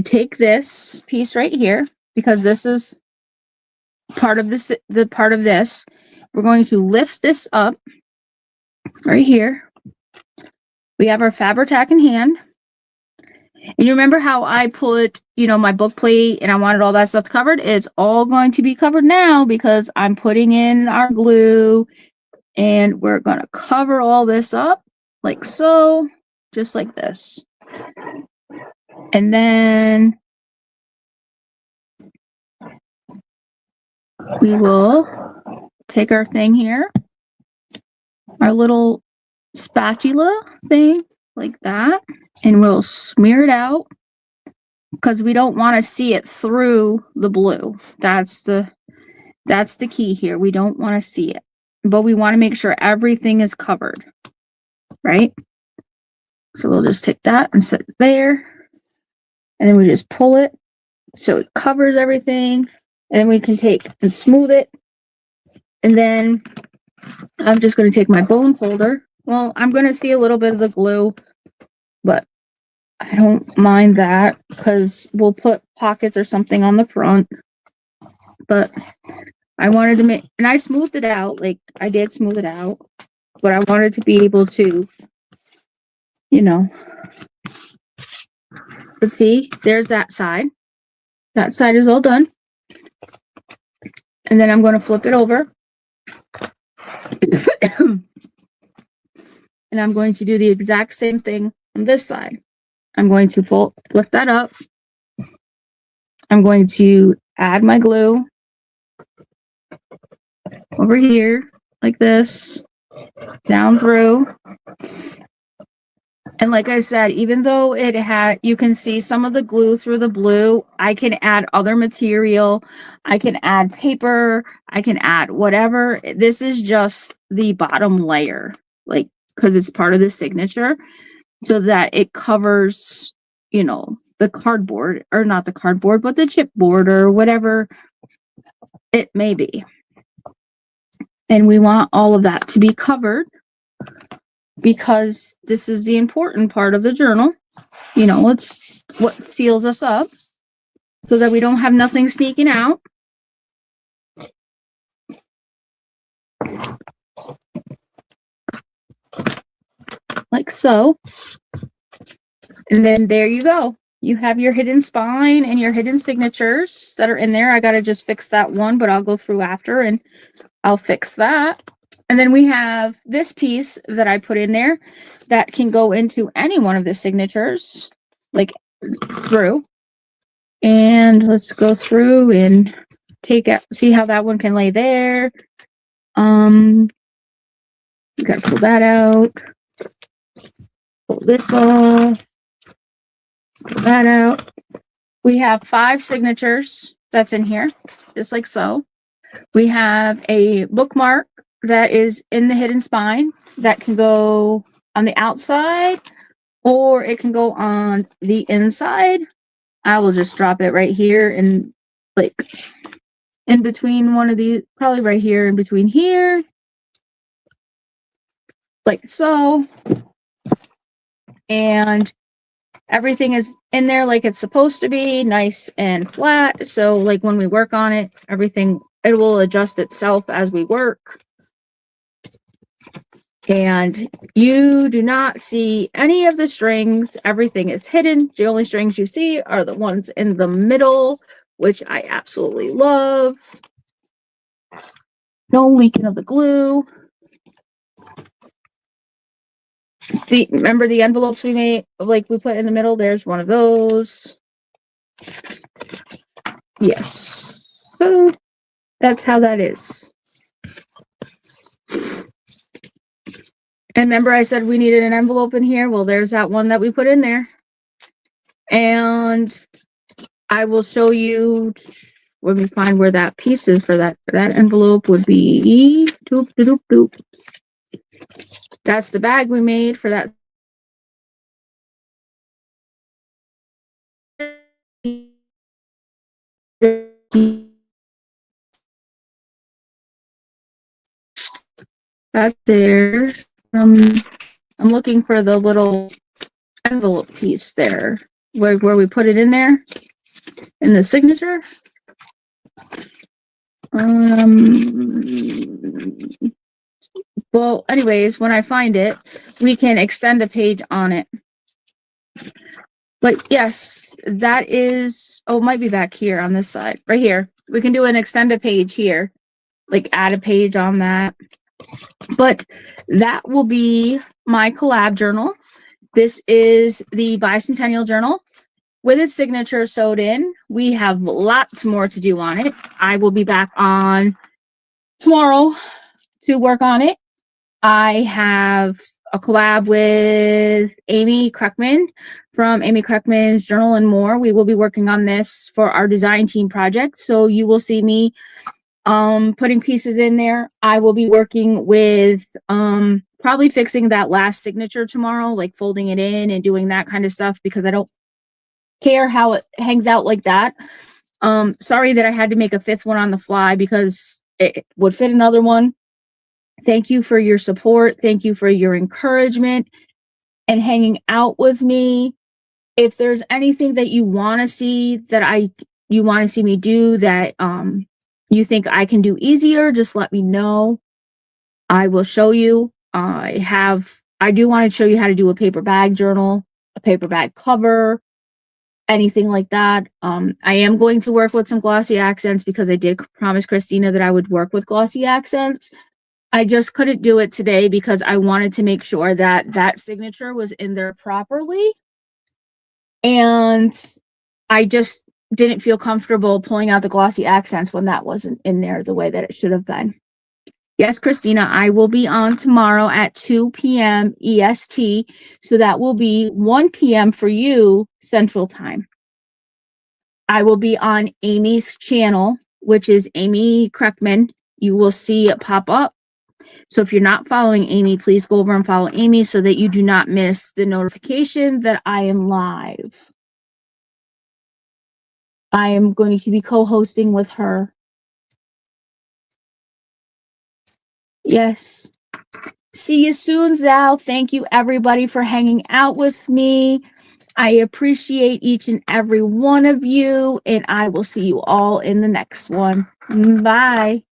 take this piece right here because this is part of this. We're going to lift this up right here. We have our Fabri-Tac in hand. And you remember how I put, you know, my book plate and I wanted all that stuff covered? It's all going to be covered now because I'm putting in our glue and we're going to cover all this up like so, just like this. And then we will take our thing here, our little spatula thing like that, and we'll smear it out because we don't want to see it through the blue. That's the key here. We don't want to see it, but we want to make sure everything is covered, right? So we'll just take that and set it there. And then we just pull it so it covers everything. And then we can take and smooth it. And then I'm just going to take my bone folder. Well, I'm going to see a little bit of the glue, but I don't mind that because we'll put pockets or something on the front. But I wanted to make, and I smoothed it out. Like I did smooth it out, but I wanted to be able to, you know, But see, there's that side. That side is all done. And then I'm going to flip it over. And I'm going to do the exact same thing on this side. I'm going to flip that up. I'm going to add my glue over here like this, down through. And like I said, even though you can see some of the glue through the blue, I can add other material. I can add paper. I can add whatever. This is just the bottom layer, like, because it's part of the signature, so that it covers, you know, the cardboard, or not the cardboard, but the chipboard or whatever it may be. And we want all of that to be covered, because this is the important part of the journal. You know, it's what seals us up so that we don't have nothing sneaking out. Like so. And then there you go. You have your hidden spine and your hidden signatures that are in there. I got to just fix that one, but I'll go through after and I'll fix that. And then we have this piece that I put in there that can go into any one of the signatures, like through. And let's go through and see how that one can lay there. Gotta pull that out. Pull this off. Pull that out. We have 5 signatures that's in here, just like so. We have a bookmark that is in the hidden spine that can go on the outside, or it can go on the inside. I will just drop it right here, and like in between one of these, probably right here in between here, like so. And everything is in there like it's supposed to be, nice and flat. So like when we work on it, it will adjust itself as we work. And you do not see any of the strings. Everything is hidden. The only strings you see are the ones in the middle, which I absolutely love. No leaking of the glue. Remember the envelopes we made, like we put in the middle? There's one of those. Yes. So that's how that is. And remember I said we needed an envelope in here? Well, there's that one that we put in there. And I will show you when we find where that piece is for that envelope would be. Doop, doop, doop. That's the bag we made for that. That's there. I'm looking for the little envelope piece there, where we put it in there, in the signature. Well, anyways, when I find it, we can extend the page on it. But yes, that is, oh, it might be back here on this side, right here. We can do an extended page here, like add a page on that. But that will be my collab journal. This is the bicentennial journal with its signature sewed in. We have lots more to do on it. I will be back on tomorrow to work on it. I have a collab with Amy Kreckman from Amy Kreckman's Journal and More. We will be working on this for our design team project. So you will see me putting pieces in there. I will be working with probably fixing that last signature tomorrow, like folding it in and doing that kind of stuff, because I don't care how it hangs out like that. Sorry that I had to make a 5th one on the fly, because it would fit another one. Thank you for your support. Thank you for your encouragement and hanging out with me. If there's anything that you want to see that you want to see me do that you think I can do easier, just let me know. I will show you. I do want to show you how to do a paper bag journal, a paper bag cover. anything like that. I am going to work with some glossy accents because I did promise Christina that I would work with glossy accents. I just couldn't do it today because I wanted to make sure that that signature was in there properly. And I just didn't feel comfortable pulling out the glossy accents when that wasn't in there the way that it should have been. Yes, Christina, I will be on tomorrow at 2 p.m. EST. So that will be 1 p.m. for you Central Time. I will be on Amy's channel, which is Amy Kreckman. You will see it pop up. So if you're not following Amy, please go over and follow Amy so that you do not miss the notification that I am live. I am going to be co-hosting with her. Yes. See you soon, Zal. Thank you, everybody, for hanging out with me. I appreciate each and every one of you, and I will see you all in the next one. Bye.